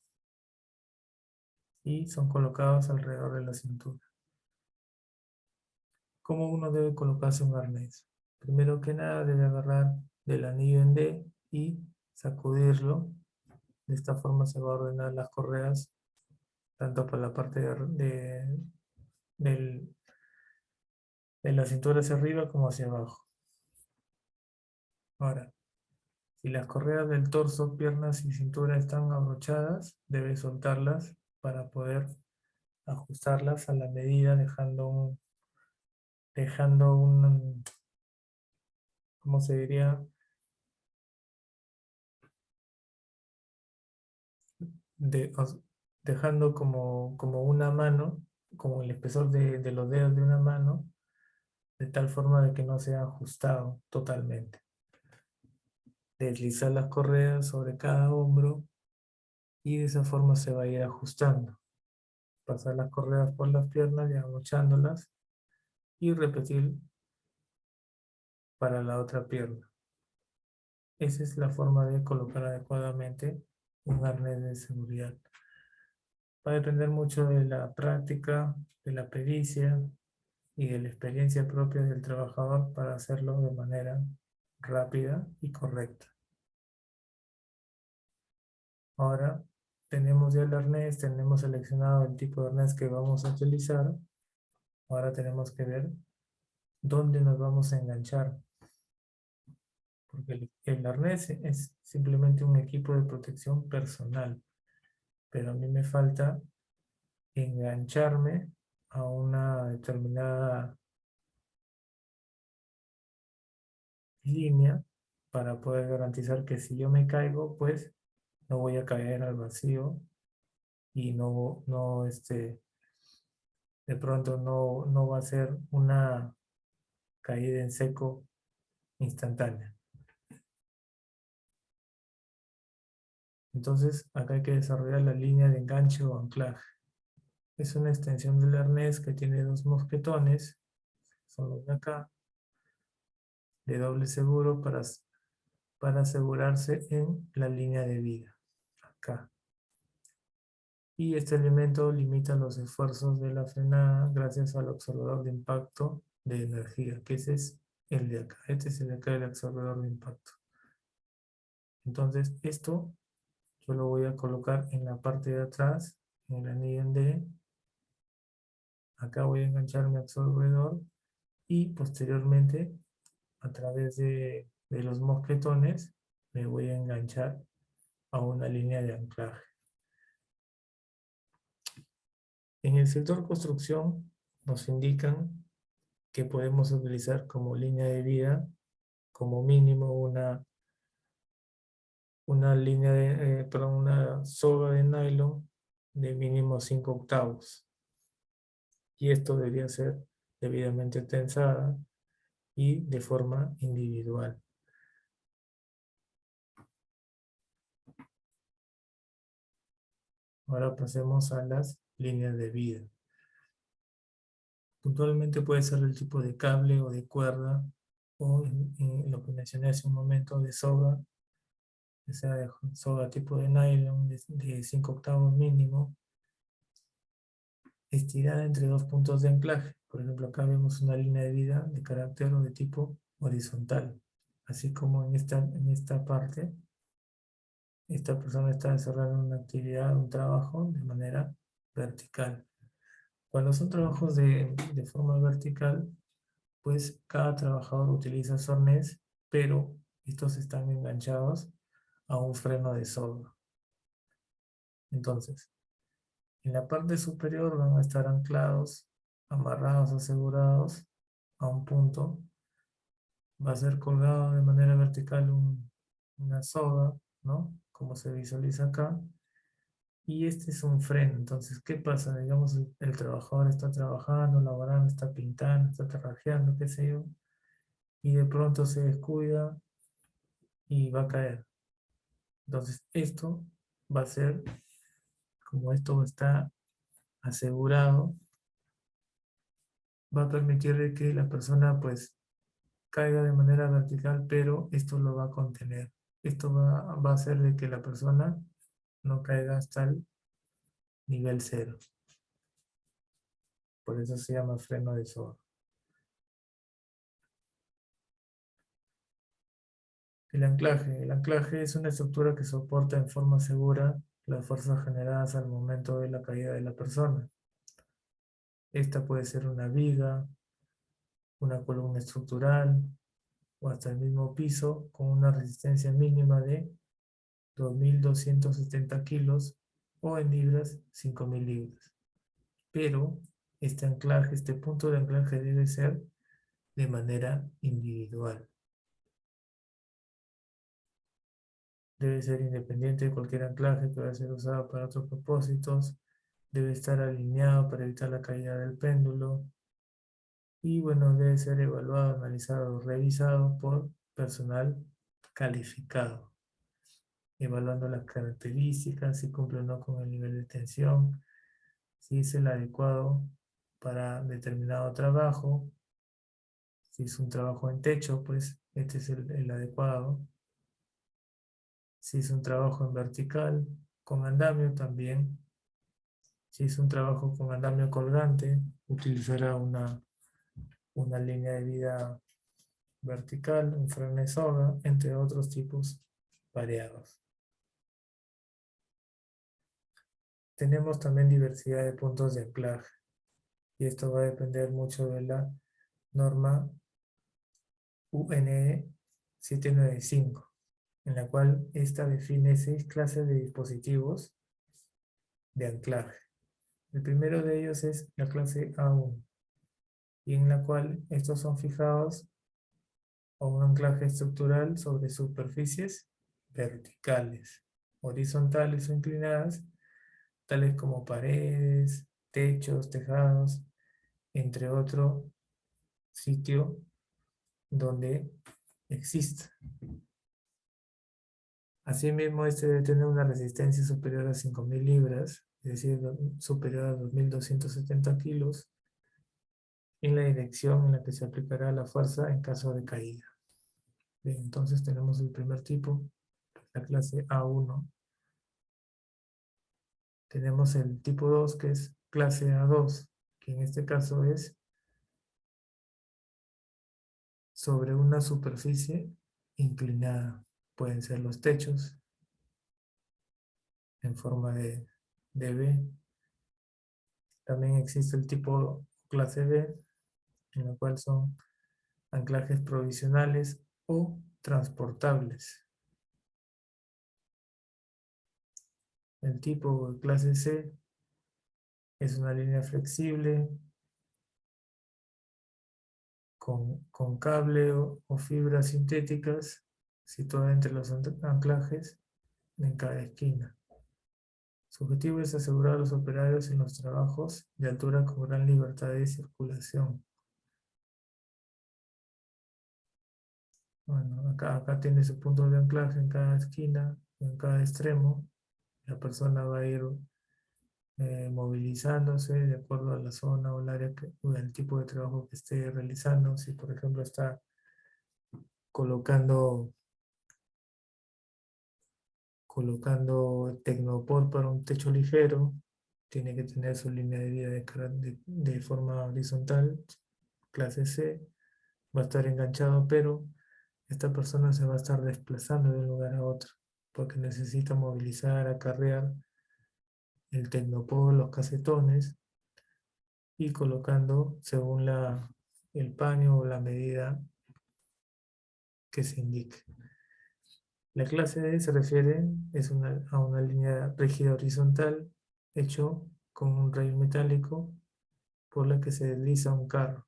y son colocados alrededor de la cintura. ¿Cómo uno debe colocarse un arnés? Primero que nada debe agarrar del anillo en D y sacudirlo. De esta forma se va a ordenar las correas tanto por la parte del- de la cintura hacia arriba como hacia abajo. Ahora, si las correas del torso, piernas y cintura están abrochadas, debe soltarlas para poder ajustarlas a la medida, dejando un, ¿cómo se diría? Dejando como una mano, como el espesor de los dedos de una mano, de tal forma de que no sea ajustado totalmente. Deslizar las correas sobre cada hombro y de esa forma se va a ir ajustando. Pasar las correas por las piernas y abrochándolas y repetir para la otra pierna. Esa es la forma de colocar adecuadamente un arnés de seguridad. Va a depender mucho de la práctica, de la pericia y de la experiencia propia del trabajador para hacerlo de manera rápida y correcta. Ahora tenemos ya el arnés, tenemos seleccionado el tipo de arnés que vamos a utilizar. Ahora tenemos que ver dónde nos vamos a enganchar. Porque el arnés es simplemente un equipo de protección personal. Pero a mí me falta engancharme a una determinada línea para poder garantizar que si yo me caigo, pues no voy a caer al vacío y de pronto no va a ser una caída en seco instantánea. Entonces, acá hay que desarrollar la línea de enganche o anclaje. Es una extensión del arnés que tiene dos mosquetones, son los de acá, de doble seguro para asegurarse en la línea de vida, acá. Y este elemento limita los esfuerzos de la frenada gracias al absorbedor de impacto de energía, que ese es el de acá. Este es el de acá, el absorbedor de impacto. Entonces, esto yo lo voy a colocar en la parte de atrás, en el anillo en D. Acá voy a enganchar mi absorbedor y posteriormente, a través de los mosquetones, me voy a enganchar a una línea de anclaje. En el sector construcción nos indican que podemos utilizar como línea de vida, como mínimo una soga de nylon de mínimo 5 octavos. Y esto debería ser debidamente tensada y de forma individual. Ahora pasemos a las líneas de vida. Puntualmente puede ser el tipo de cable o de cuerda, o en lo que mencioné hace un momento de soga, que sea de soga tipo de nylon de 5 octavos mínimo, estirada entre dos puntos de anclaje. Por ejemplo, acá vemos una línea de vida de carácter o de tipo horizontal. Así como en esta parte, esta persona está desarrollando una actividad, un trabajo de manera vertical. Cuando son trabajos de forma vertical, pues cada trabajador utiliza su arnés, pero estos están enganchados a un freno de soga. Entonces, en la parte superior van a estar anclados, amarrados, asegurados a un punto. Va a ser colgado de manera vertical una soga, ¿no? Como se visualiza acá. Y este es un freno. Entonces, ¿qué pasa? Digamos, el trabajador está trabajando, laborando, está pintando, está trabajeando, qué sé yo, y de pronto se descuida y va a caer. Entonces, esto va a ser, como esto está asegurado, va a permitir de que la persona pues caiga de manera vertical, pero esto lo va a contener. Esto va a hacer de que la persona no caiga hasta el nivel cero. Por eso se llama freno de soga. El anclaje es una estructura que soporta en forma segura las fuerzas generadas al momento de la caída de la persona. Esta puede ser una viga, una columna estructural o hasta el mismo piso con una resistencia mínima de 2.270 kilos o en libras 5.000 libras. Pero este anclaje, este punto de anclaje debe ser de manera individual. Debe ser independiente de cualquier anclaje que vaya a ser usado para otros propósitos. Debe estar alineado para evitar la caída del péndulo. Y bueno, debe ser evaluado, analizado, revisado por personal calificado, evaluando las características, si cumple o no con el nivel de tensión, si es el adecuado para determinado trabajo. Si es un trabajo en techo, pues este es el adecuado. Si es un trabajo en vertical, con andamio también. Si es un trabajo con andamio colgante, utilizará una línea de vida vertical, un freno de soga, entre otros tipos variados. Tenemos también diversidad de puntos de anclaje y esto va a depender mucho de la norma UNE 795, en la cual esta define 6 clases de dispositivos de anclaje. El primero de ellos es la clase A1, y en la cual estos son fijados a un anclaje estructural sobre superficies verticales, horizontales o inclinadas, tales como paredes, techos, tejados, entre otro sitio donde exista. Asimismo, este debe tener una resistencia superior a 5.000 libras, es decir, superior a 2.270 kilos, en la dirección en la que se aplicará la fuerza en caso de caída. Bien, entonces tenemos el primer tipo, la clase A1. Tenemos el tipo 2, que es clase A2, que en este caso es sobre una superficie inclinada. Pueden ser los techos en forma de V. También existe el tipo clase B, en la cual son anclajes provisionales o transportables. El tipo de clase C es una línea flexible con cable o fibras sintéticas situada entre los anclajes en cada esquina. Su objetivo es asegurar a los operarios en los trabajos de altura con gran libertad de circulación. Bueno, acá tiene su punto de anclaje en cada esquina, en cada extremo. La persona va a ir movilizándose de acuerdo a la zona o el área o el tipo de trabajo que esté realizando. Si por ejemplo está colocando tecnopor para un techo ligero, tiene que tener su línea de vida de forma horizontal, clase C, va a estar enganchado, pero esta persona se va a estar desplazando de un lugar a otro, porque necesita movilizar, acarrear el tecnopor, los casetones, y colocando según el paño o la medida que se indique. La clase D se refiere a una línea rígida horizontal hecho con un rail metálico por la que se desliza un carro.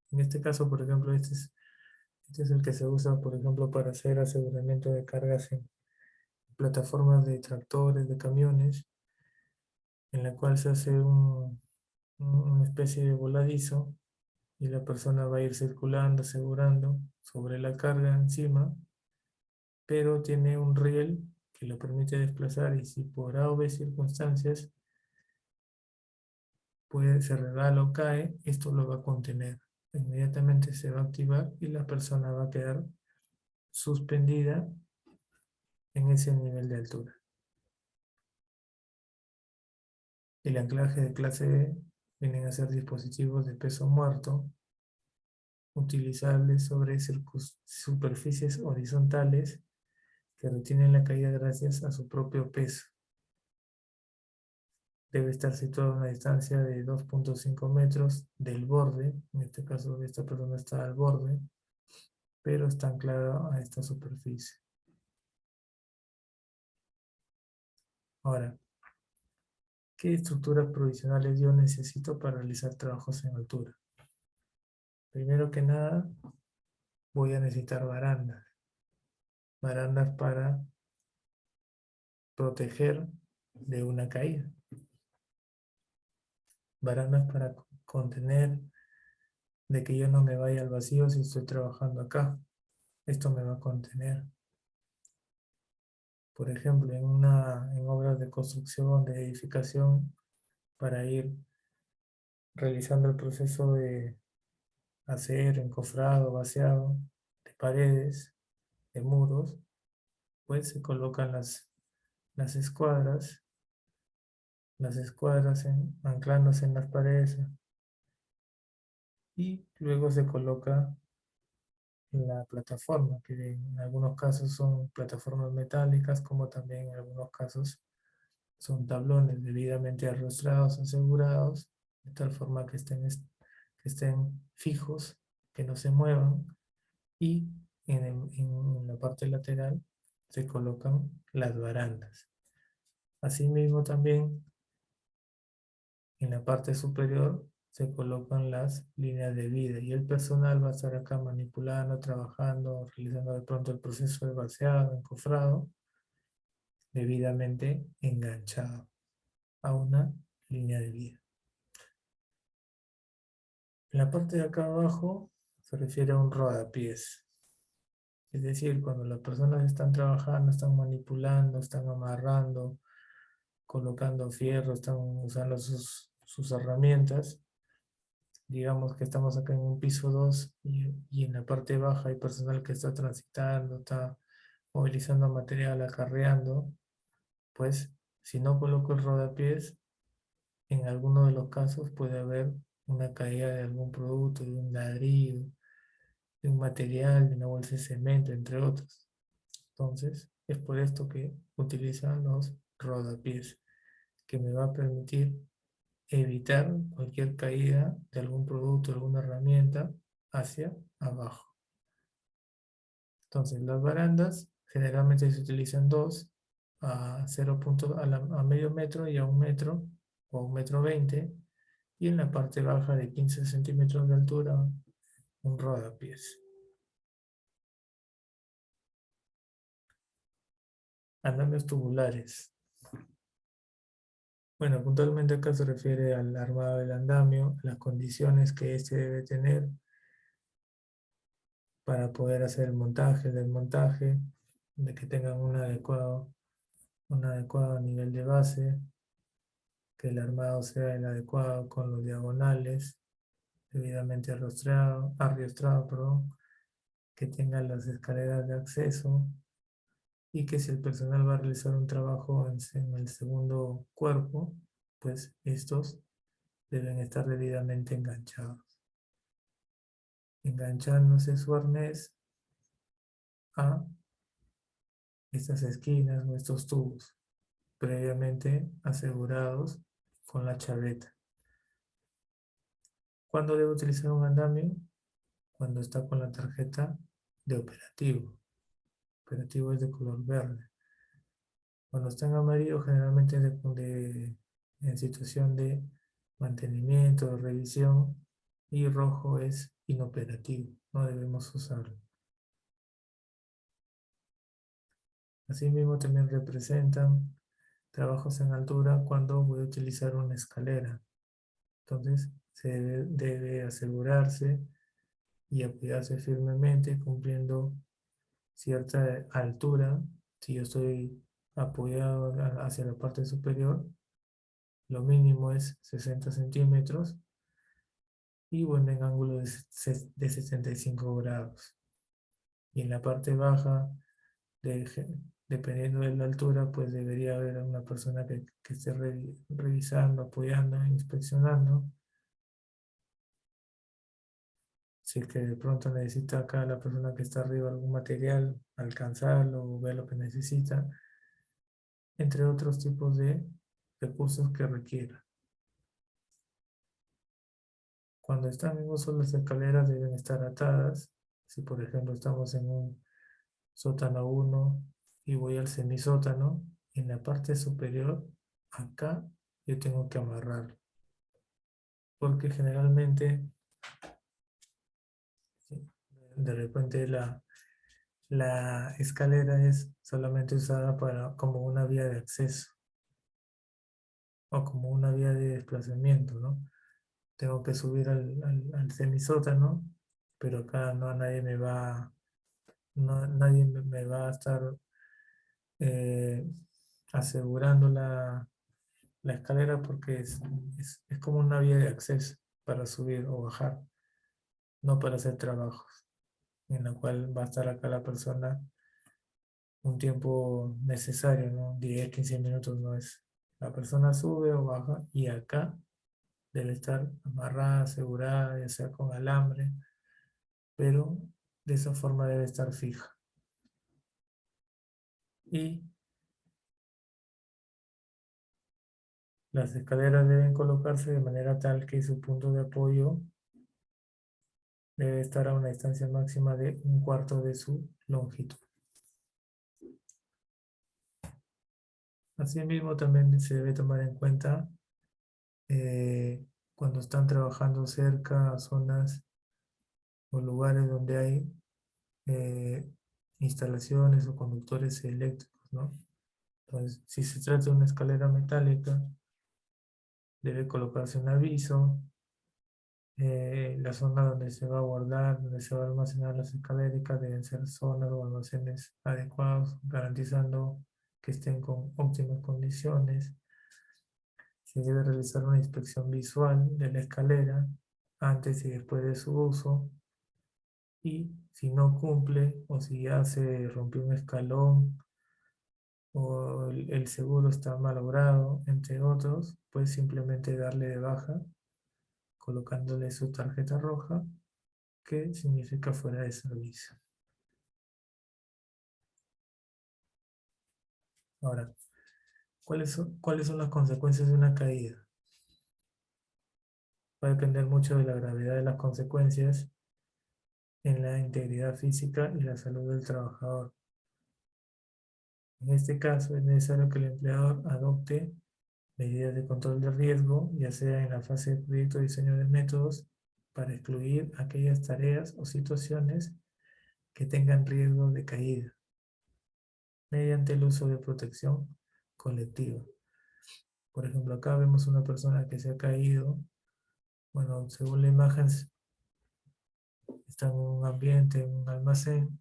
En este caso, por ejemplo, este es el que se usa, por ejemplo, para hacer aseguramiento de cargas en plataformas de tractores, de camiones, en la cual se hace una especie de voladizo y la persona va a ir circulando, asegurando sobre la carga encima, pero tiene un riel que lo permite desplazar y si por A o B circunstancias se resbala o cae, esto lo va a contener. Inmediatamente se va a activar y la persona va a quedar suspendida en ese nivel de altura. El anclaje de clase B vienen a ser dispositivos de peso muerto utilizables sobre superficies horizontales que retienen la caída gracias a su propio peso. Debe estar situado a una distancia de 2.5 metros del borde, en este caso esta persona está al borde, pero está anclado a esta superficie. Ahora, ¿qué estructuras provisionales yo necesito para realizar trabajos en altura? Primero que nada, voy a necesitar barandas. Barandas para proteger de una caída. Barandas para contener de que yo no me vaya al vacío si estoy trabajando acá. Esto me va a contener. Por ejemplo, en obras de construcción, de edificación, para ir realizando el proceso de hacer encofrado, vaciado de paredes, de muros, pues se colocan las escuadras, anclándose en las paredes y luego se coloca la plataforma, que en algunos casos son plataformas metálicas, como también en algunos casos son tablones debidamente arrostrados, asegurados, de tal forma que estén fijos, que no se muevan, y en la parte lateral se colocan las barandas. Asimismo también en la parte superior se colocan las líneas de vida y el personal va a estar acá manipulando, trabajando, realizando de pronto el proceso de vaciado, encofrado, debidamente enganchado a una línea de vida. En la parte de acá abajo se refiere a un rodapiés. Es decir, cuando las personas están trabajando, están manipulando, están amarrando, colocando fierro, están usando sus herramientas. Digamos que estamos acá en un piso 2 y en la parte baja hay personal que está transitando, está movilizando material, acarreando. Pues si no coloco el rodapiés, en alguno de los casos puede haber una caída de algún producto, de un ladrillo, de un material, de una bolsa de cemento, entre otros. Entonces, es por esto que utilizan los rodapiés, que me va a permitir evitar cualquier caída de algún producto, alguna herramienta hacia abajo. Entonces, las barandas generalmente se utilizan dos a 0. A medio metro y a 1 metro o 1,20 m, y en la parte baja de 15 centímetros de altura un rodapiés. Andamios tubulares. Bueno, puntualmente acá se refiere al armado del andamio, las condiciones que éste debe tener para poder hacer el montaje, el desmontaje, de que tengan un adecuado nivel de base, que el armado sea el adecuado con los diagonales, debidamente arriostrado, perdón, que tengan las escaleras de acceso y que si el personal va a realizar un trabajo en el segundo cuerpo, pues estos deben estar debidamente enganchados, enganchándose su arnés a estas esquinas o estos tubos, previamente asegurados con la chaveta. ¿Cuándo debo utilizar un andamio? Cuando está con la tarjeta de operativo. Operativo es de color verde. Cuando está en amarillo, generalmente es en situación de mantenimiento, de revisión, y rojo es inoperativo, no debemos usarlo. Asimismo, también representan trabajos en altura cuando voy a utilizar una escalera. Entonces, se debe asegurarse y apoyarse firmemente cumpliendo cierta altura. Si yo estoy apoyado hacia la parte superior, lo mínimo es 60 centímetros y bueno, en ángulo de 75 grados. Y en la parte baja, dependiendo de la altura, pues debería haber una persona que esté revisando, apoyando, inspeccionando. Si es que de pronto necesita acá la persona que está arriba algún material, alcanzarlo o ver lo que necesita, entre otros tipos de recursos que requiera. Cuando están en uso, las escaleras deben estar atadas. Si por ejemplo estamos en un sótano 1 y voy al semisótano, en la parte superior, acá yo tengo que amarrarlo. Porque generalmente, sí, de repente la escalera es solamente usada como una vía de acceso o como una vía de desplazamiento, ¿no? Tengo que subir al semisótano, pero acá no nadie me va, no, nadie me va a estar eh, asegurando la escalera porque es como una vía de acceso para subir o bajar, no para hacer trabajos, en la cual va a estar acá la persona un tiempo necesario, ¿no? 10, 15 minutos no es. La persona sube o baja y acá debe estar amarrada, asegurada, ya sea con alambre, pero de esa forma debe estar fija. Y las escaleras deben colocarse de manera tal que su punto de apoyo debe estar a una distancia máxima de 1/4 de su longitud. Asimismo, también se debe tomar en cuenta cuando están trabajando cerca a zonas o lugares donde hay eh, instalaciones o conductores eléctricos, ¿no? Entonces, si se trata de una escalera metálica, debe colocarse un aviso. La zona donde se va a guardar, donde se va a almacenar las escaléricas deben ser zonas o almacenes adecuados, garantizando que estén con óptimas condiciones. Se debe realizar una inspección visual de la escalera antes y después de su uso. Y si no cumple o si ya se rompió un escalón o el seguro está malogrado, entre otros, pues simplemente darle de baja colocándole su tarjeta roja, que significa fuera de servicio. Ahora, cuáles son las consecuencias de una caída? Va a depender mucho de la gravedad de las consecuencias en la integridad física y la salud del trabajador. En este caso, es necesario que el empleador adopte medidas de control de riesgo, ya sea en la fase de proyecto de diseño de métodos, para excluir aquellas tareas o situaciones que tengan riesgo de caída, mediante el uso de protección colectiva. Por ejemplo, acá vemos una persona que se ha caído. Bueno, según la imagen, está en un ambiente, en un almacén.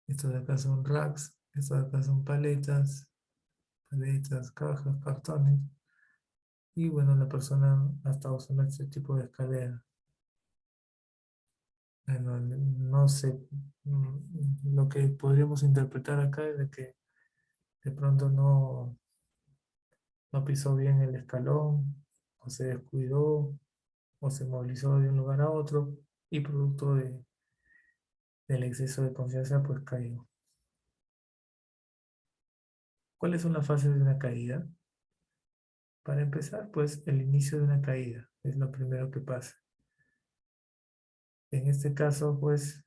Estos de acá son racks, estos de acá son paletas, cajas, cartones. Y bueno, la persona ha estado usando este tipo de escalera. Bueno, no sé, lo que podríamos interpretar acá es de que de pronto no pisó bien el escalón, o se descuidó, o se movilizó de un lugar a otro, y producto del exceso de confianza, pues cayó. ¿Cuáles son las fases de una caída? Para empezar, pues el inicio de una caída es lo primero que pasa. En este caso, pues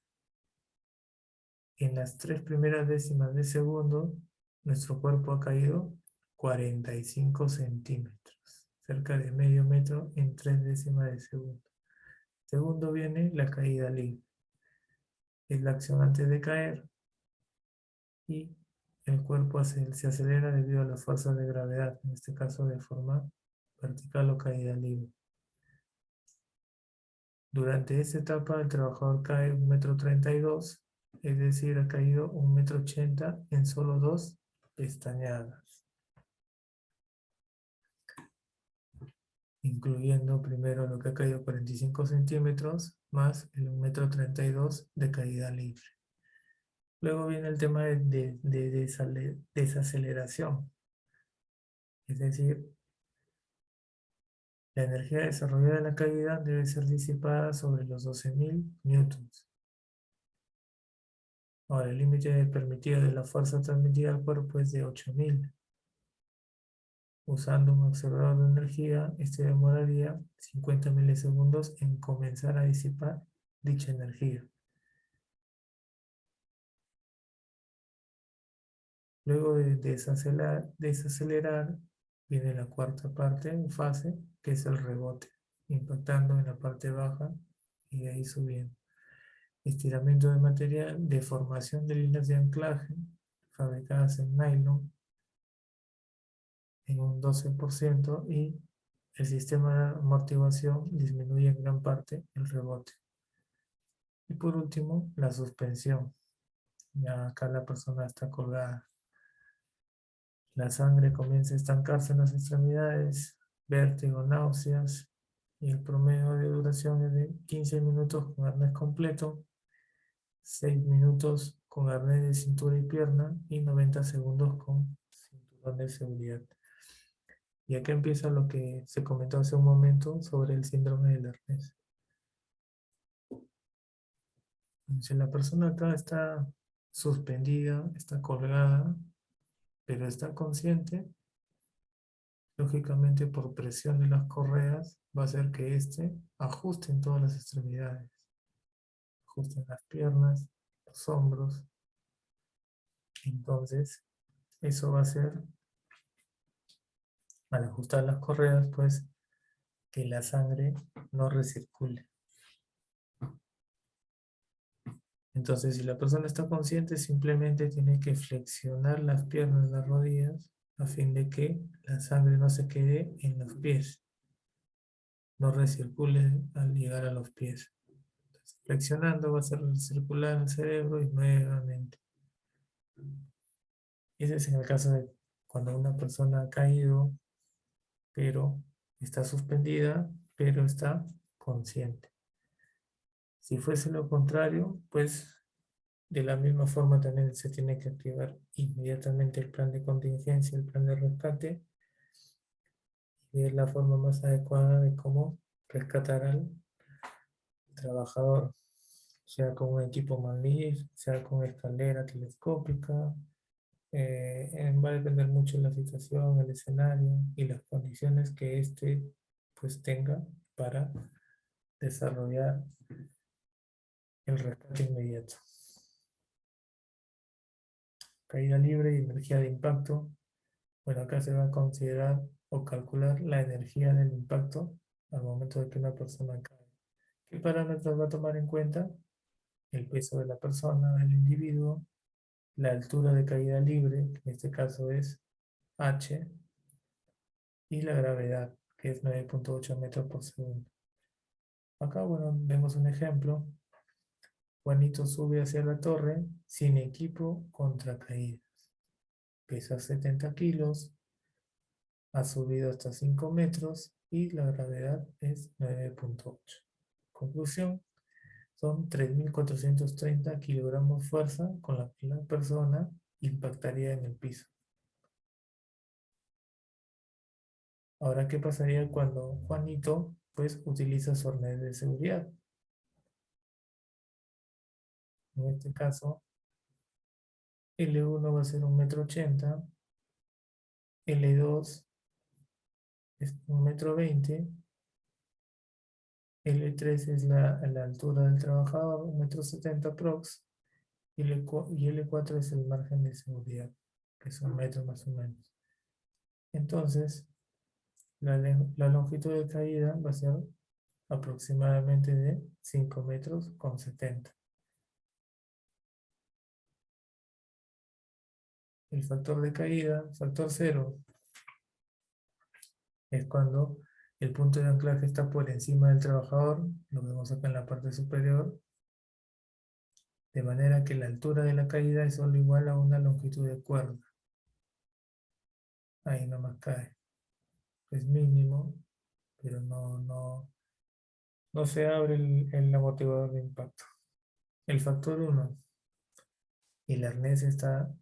en las 3 primeras décimas de segundo, nuestro cuerpo ha caído 45 centímetros, cerca de medio metro en 3 décimas de segundo. Segundo viene la caída libre. Es la acción antes de caer y el cuerpo se acelera debido a las fuerzas de gravedad, en este caso de forma vertical o caída libre. Durante esta etapa el trabajador cae 1,32 m, es decir, ha caído 1,80 m en solo 2 pestañadas, incluyendo primero lo que ha caído 45 centímetros más el 1,32 m de caída libre. Luego viene el tema de desaceleración, es decir, la energía desarrollada en la caída debe ser disipada sobre los 12.000 newtons. Ahora, el límite permitido de la fuerza transmitida al cuerpo es de 8.000. Usando un observador de energía, este demoraría 50 milisegundos en comenzar a disipar dicha energía. Luego de desacelerar, viene la cuarta parte o fase, que es el rebote, impactando en la parte baja y de ahí subiendo. Estiramiento de material, deformación de líneas de anclaje fabricadas en nylon en un 12% y el sistema de amortiguación disminuye en gran parte el rebote. Y por último, la suspensión. Ya acá la persona está colgada. La sangre comienza a estancarse en las extremidades, vértigo, náuseas, y el promedio de duración es de 15 minutos con arnés completo, 6 minutos con arnés de cintura y pierna y 90 segundos con cinturón de seguridad. Y acá empieza lo que se comentó hace un momento sobre el síndrome del arnés. Si la persona acá está suspendida, está colgada, pero está consciente, lógicamente por presión de las correas va a hacer que éste ajuste en todas las extremidades, ajuste en las piernas, los hombros. Entonces, eso va a hacer, al ajustar las correas, pues, que la sangre no recircule. Entonces, si la persona está consciente, simplemente tiene que flexionar las piernas, las rodillas, a fin de que la sangre no se quede en los pies, no recircule al llegar a los pies. Entonces, flexionando va a hacer circular el cerebro y nuevamente. Ese es en el caso de cuando una persona ha caído, pero está suspendida, pero está consciente. Si fuese lo contrario, pues de la misma forma también se tiene que activar inmediatamente el plan de contingencia, el plan de rescate, y es la forma más adecuada de cómo rescatar al trabajador, sea con un equipo MANLIF, sea con escalera telescópica. Va a depender mucho de la situación, el escenario y las condiciones que éste pues tenga para desarrollar el rescate inmediato. Caída libre y energía de impacto. Bueno, acá se va a considerar o calcular la energía del impacto al momento de que una persona cae. ¿Qué parámetros va a tomar en cuenta? El peso de la persona, del individuo, la altura de caída libre, que en este caso es h, y la gravedad, que es 9,8 metros por segundo. Acá, bueno, vemos un ejemplo. Juanito sube hacia la torre sin equipo contra caídas. Pesa 70 kilos, ha subido hasta 5 metros y la gravedad es 9,8. Conclusión, son 3.430 kilogramos fuerza con la que la persona impactaría en el piso. Ahora, ¿qué pasaría cuando Juanito pues utiliza su arnés de seguridad? En este caso, L1 va a ser 1,80 m, L2 es 1,20 m, L3 es la altura del trabajador, 1,70 m prox, y L4 es el margen de seguridad, que son metros más o menos. Entonces, la longitud de caída va a ser aproximadamente de 5 metros con 70. El factor de caída, factor cero, es cuando el punto de anclaje está por encima del trabajador, lo vemos acá en la parte superior, de manera que la altura de la caída es solo igual a una longitud de cuerda. Ahí nomás cae. Es mínimo, pero no se abre el amortiguador de impacto. El factor uno, el arnés está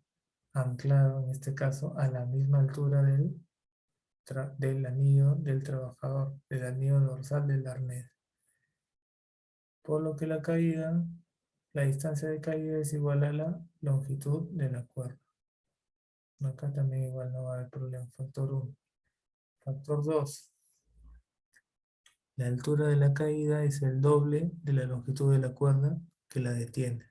anclado, en este caso, a la misma altura del anillo del trabajador, del anillo dorsal del arnés. Por lo que la distancia de caída es igual a la longitud de la cuerda. Acá también igual no va a haber problema. Factor uno. Factor 2. La altura de la caída es el doble de la longitud de la cuerda que la detiene.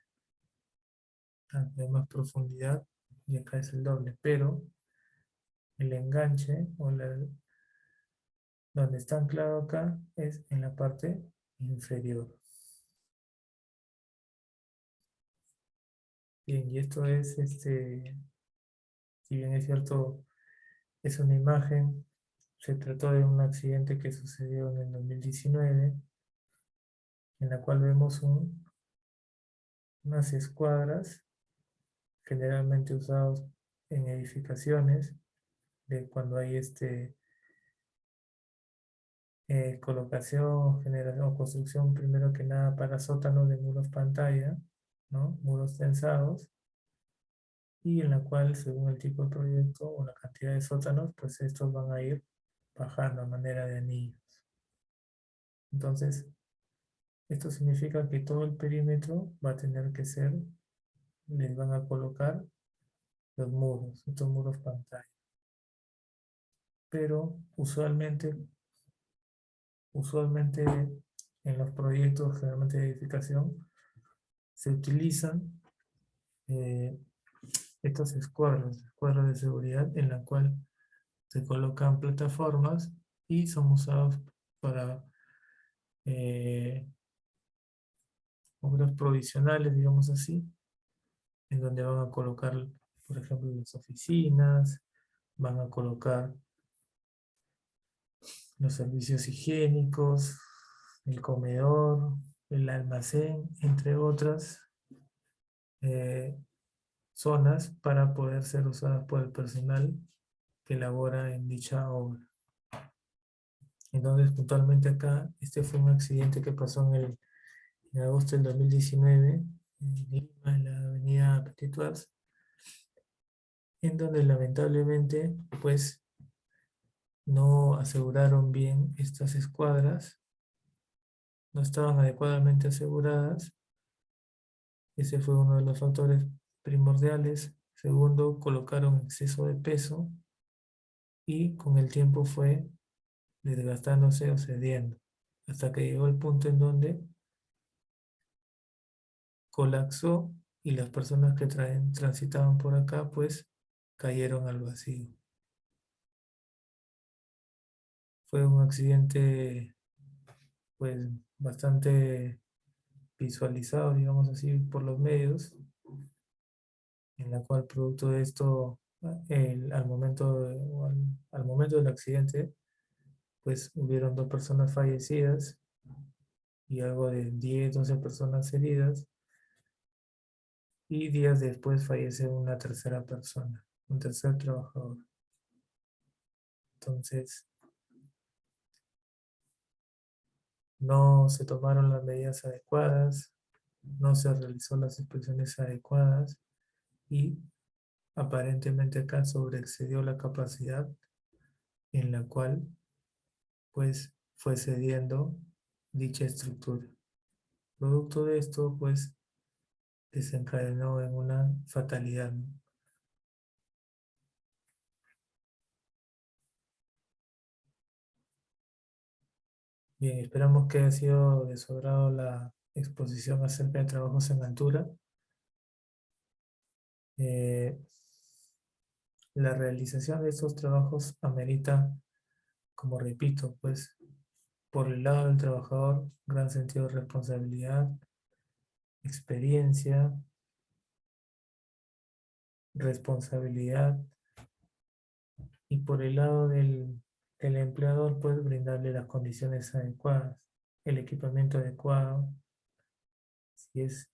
Acá hay más profundidad y acá es el doble, pero el enganche donde está anclado acá es en la parte inferior. Bien, y esto es, si bien es cierto, es una imagen, se trató de un accidente que sucedió en el 2019, en la cual vemos unas escuadras generalmente usados en edificaciones, de cuando hay colocación, generación o construcción, primero que nada para sótanos de muros pantalla, ¿no? Muros tensados, y en la cual, según el tipo de proyecto o la cantidad de sótanos, pues estos van a ir bajando a manera de anillos. Entonces, esto significa que todo el perímetro va a tener que ser, les van a colocar los muros, estos muros pantalla. Pero usualmente en los proyectos generalmente de edificación se utilizan eh, estas escuadras de seguridad en la cual se colocan plataformas y son usados para eh, obras provisionales, digamos así, en donde van a colocar, por ejemplo, las oficinas, van a colocar los servicios higiénicos, el comedor, el almacén, entre otras eh, zonas para poder ser usadas por el personal que labora en dicha obra. Entonces, puntualmente acá, este fue un accidente que pasó en agosto del 2019 en Lima, en la avenida Petit Suárez, en donde lamentablemente, pues, no aseguraron bien estas escuadras, no estaban adecuadamente aseguradas. Ese fue uno de los factores primordiales. Segundo, colocaron exceso de peso y con el tiempo fue desgastándose o cediendo, hasta que llegó el punto en donde colapsó y las personas que transitaban por acá pues cayeron al vacío. Fue un accidente pues bastante visualizado, digamos así, por los medios, en la cual producto de esto, al momento del accidente, pues hubieron 2 personas fallecidas y algo de 10 12 personas heridas, y días después fallece una tercera persona, un tercer trabajador. Entonces, no se tomaron las medidas adecuadas, no se realizó las inspecciones adecuadas y aparentemente acá sobreexcedió la capacidad en la cual pues fue cediendo dicha estructura. Producto de esto pues desencadenó en una fatalidad, ¿no? Bien, esperamos que haya sido de su agrado la exposición acerca de trabajos en altura. Eh, la realización de estos trabajos amerita, como repito, pues por el lado del trabajador, gran sentido de responsabilidad, experiencia, responsabilidad, y por el lado del empleador, pues brindarle las condiciones adecuadas, el equipamiento adecuado. Si es,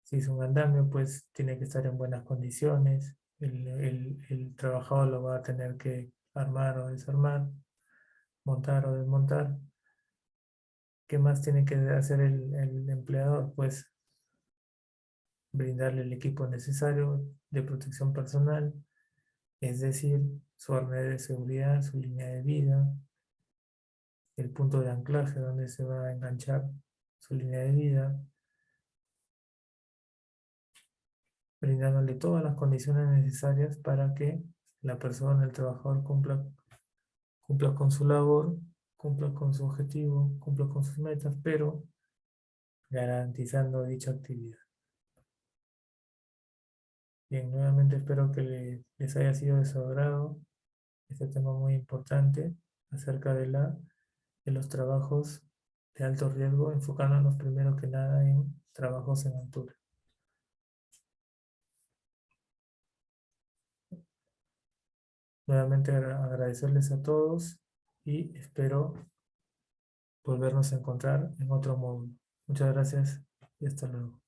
si es un andamio, pues tiene que estar en buenas condiciones. El trabajador lo va a tener que armar o desarmar, montar o desmontar. ¿Qué más tiene que hacer el empleador? Pues brindarle el equipo necesario de protección personal, es decir, su arnés de seguridad, su línea de vida, el punto de anclaje donde se va a enganchar su línea de vida, brindándole todas las condiciones necesarias para que la persona, el trabajador, cumpla con su labor, cumpla con su objetivo, cumpla con sus metas, pero garantizando dicha actividad. Bien, nuevamente espero que les haya sido de su agrado este tema muy importante acerca de los trabajos de alto riesgo, enfocándonos primero que nada en trabajos en altura. Nuevamente agradecerles a todos y espero volvernos a encontrar en otro módulo. Muchas gracias y hasta luego.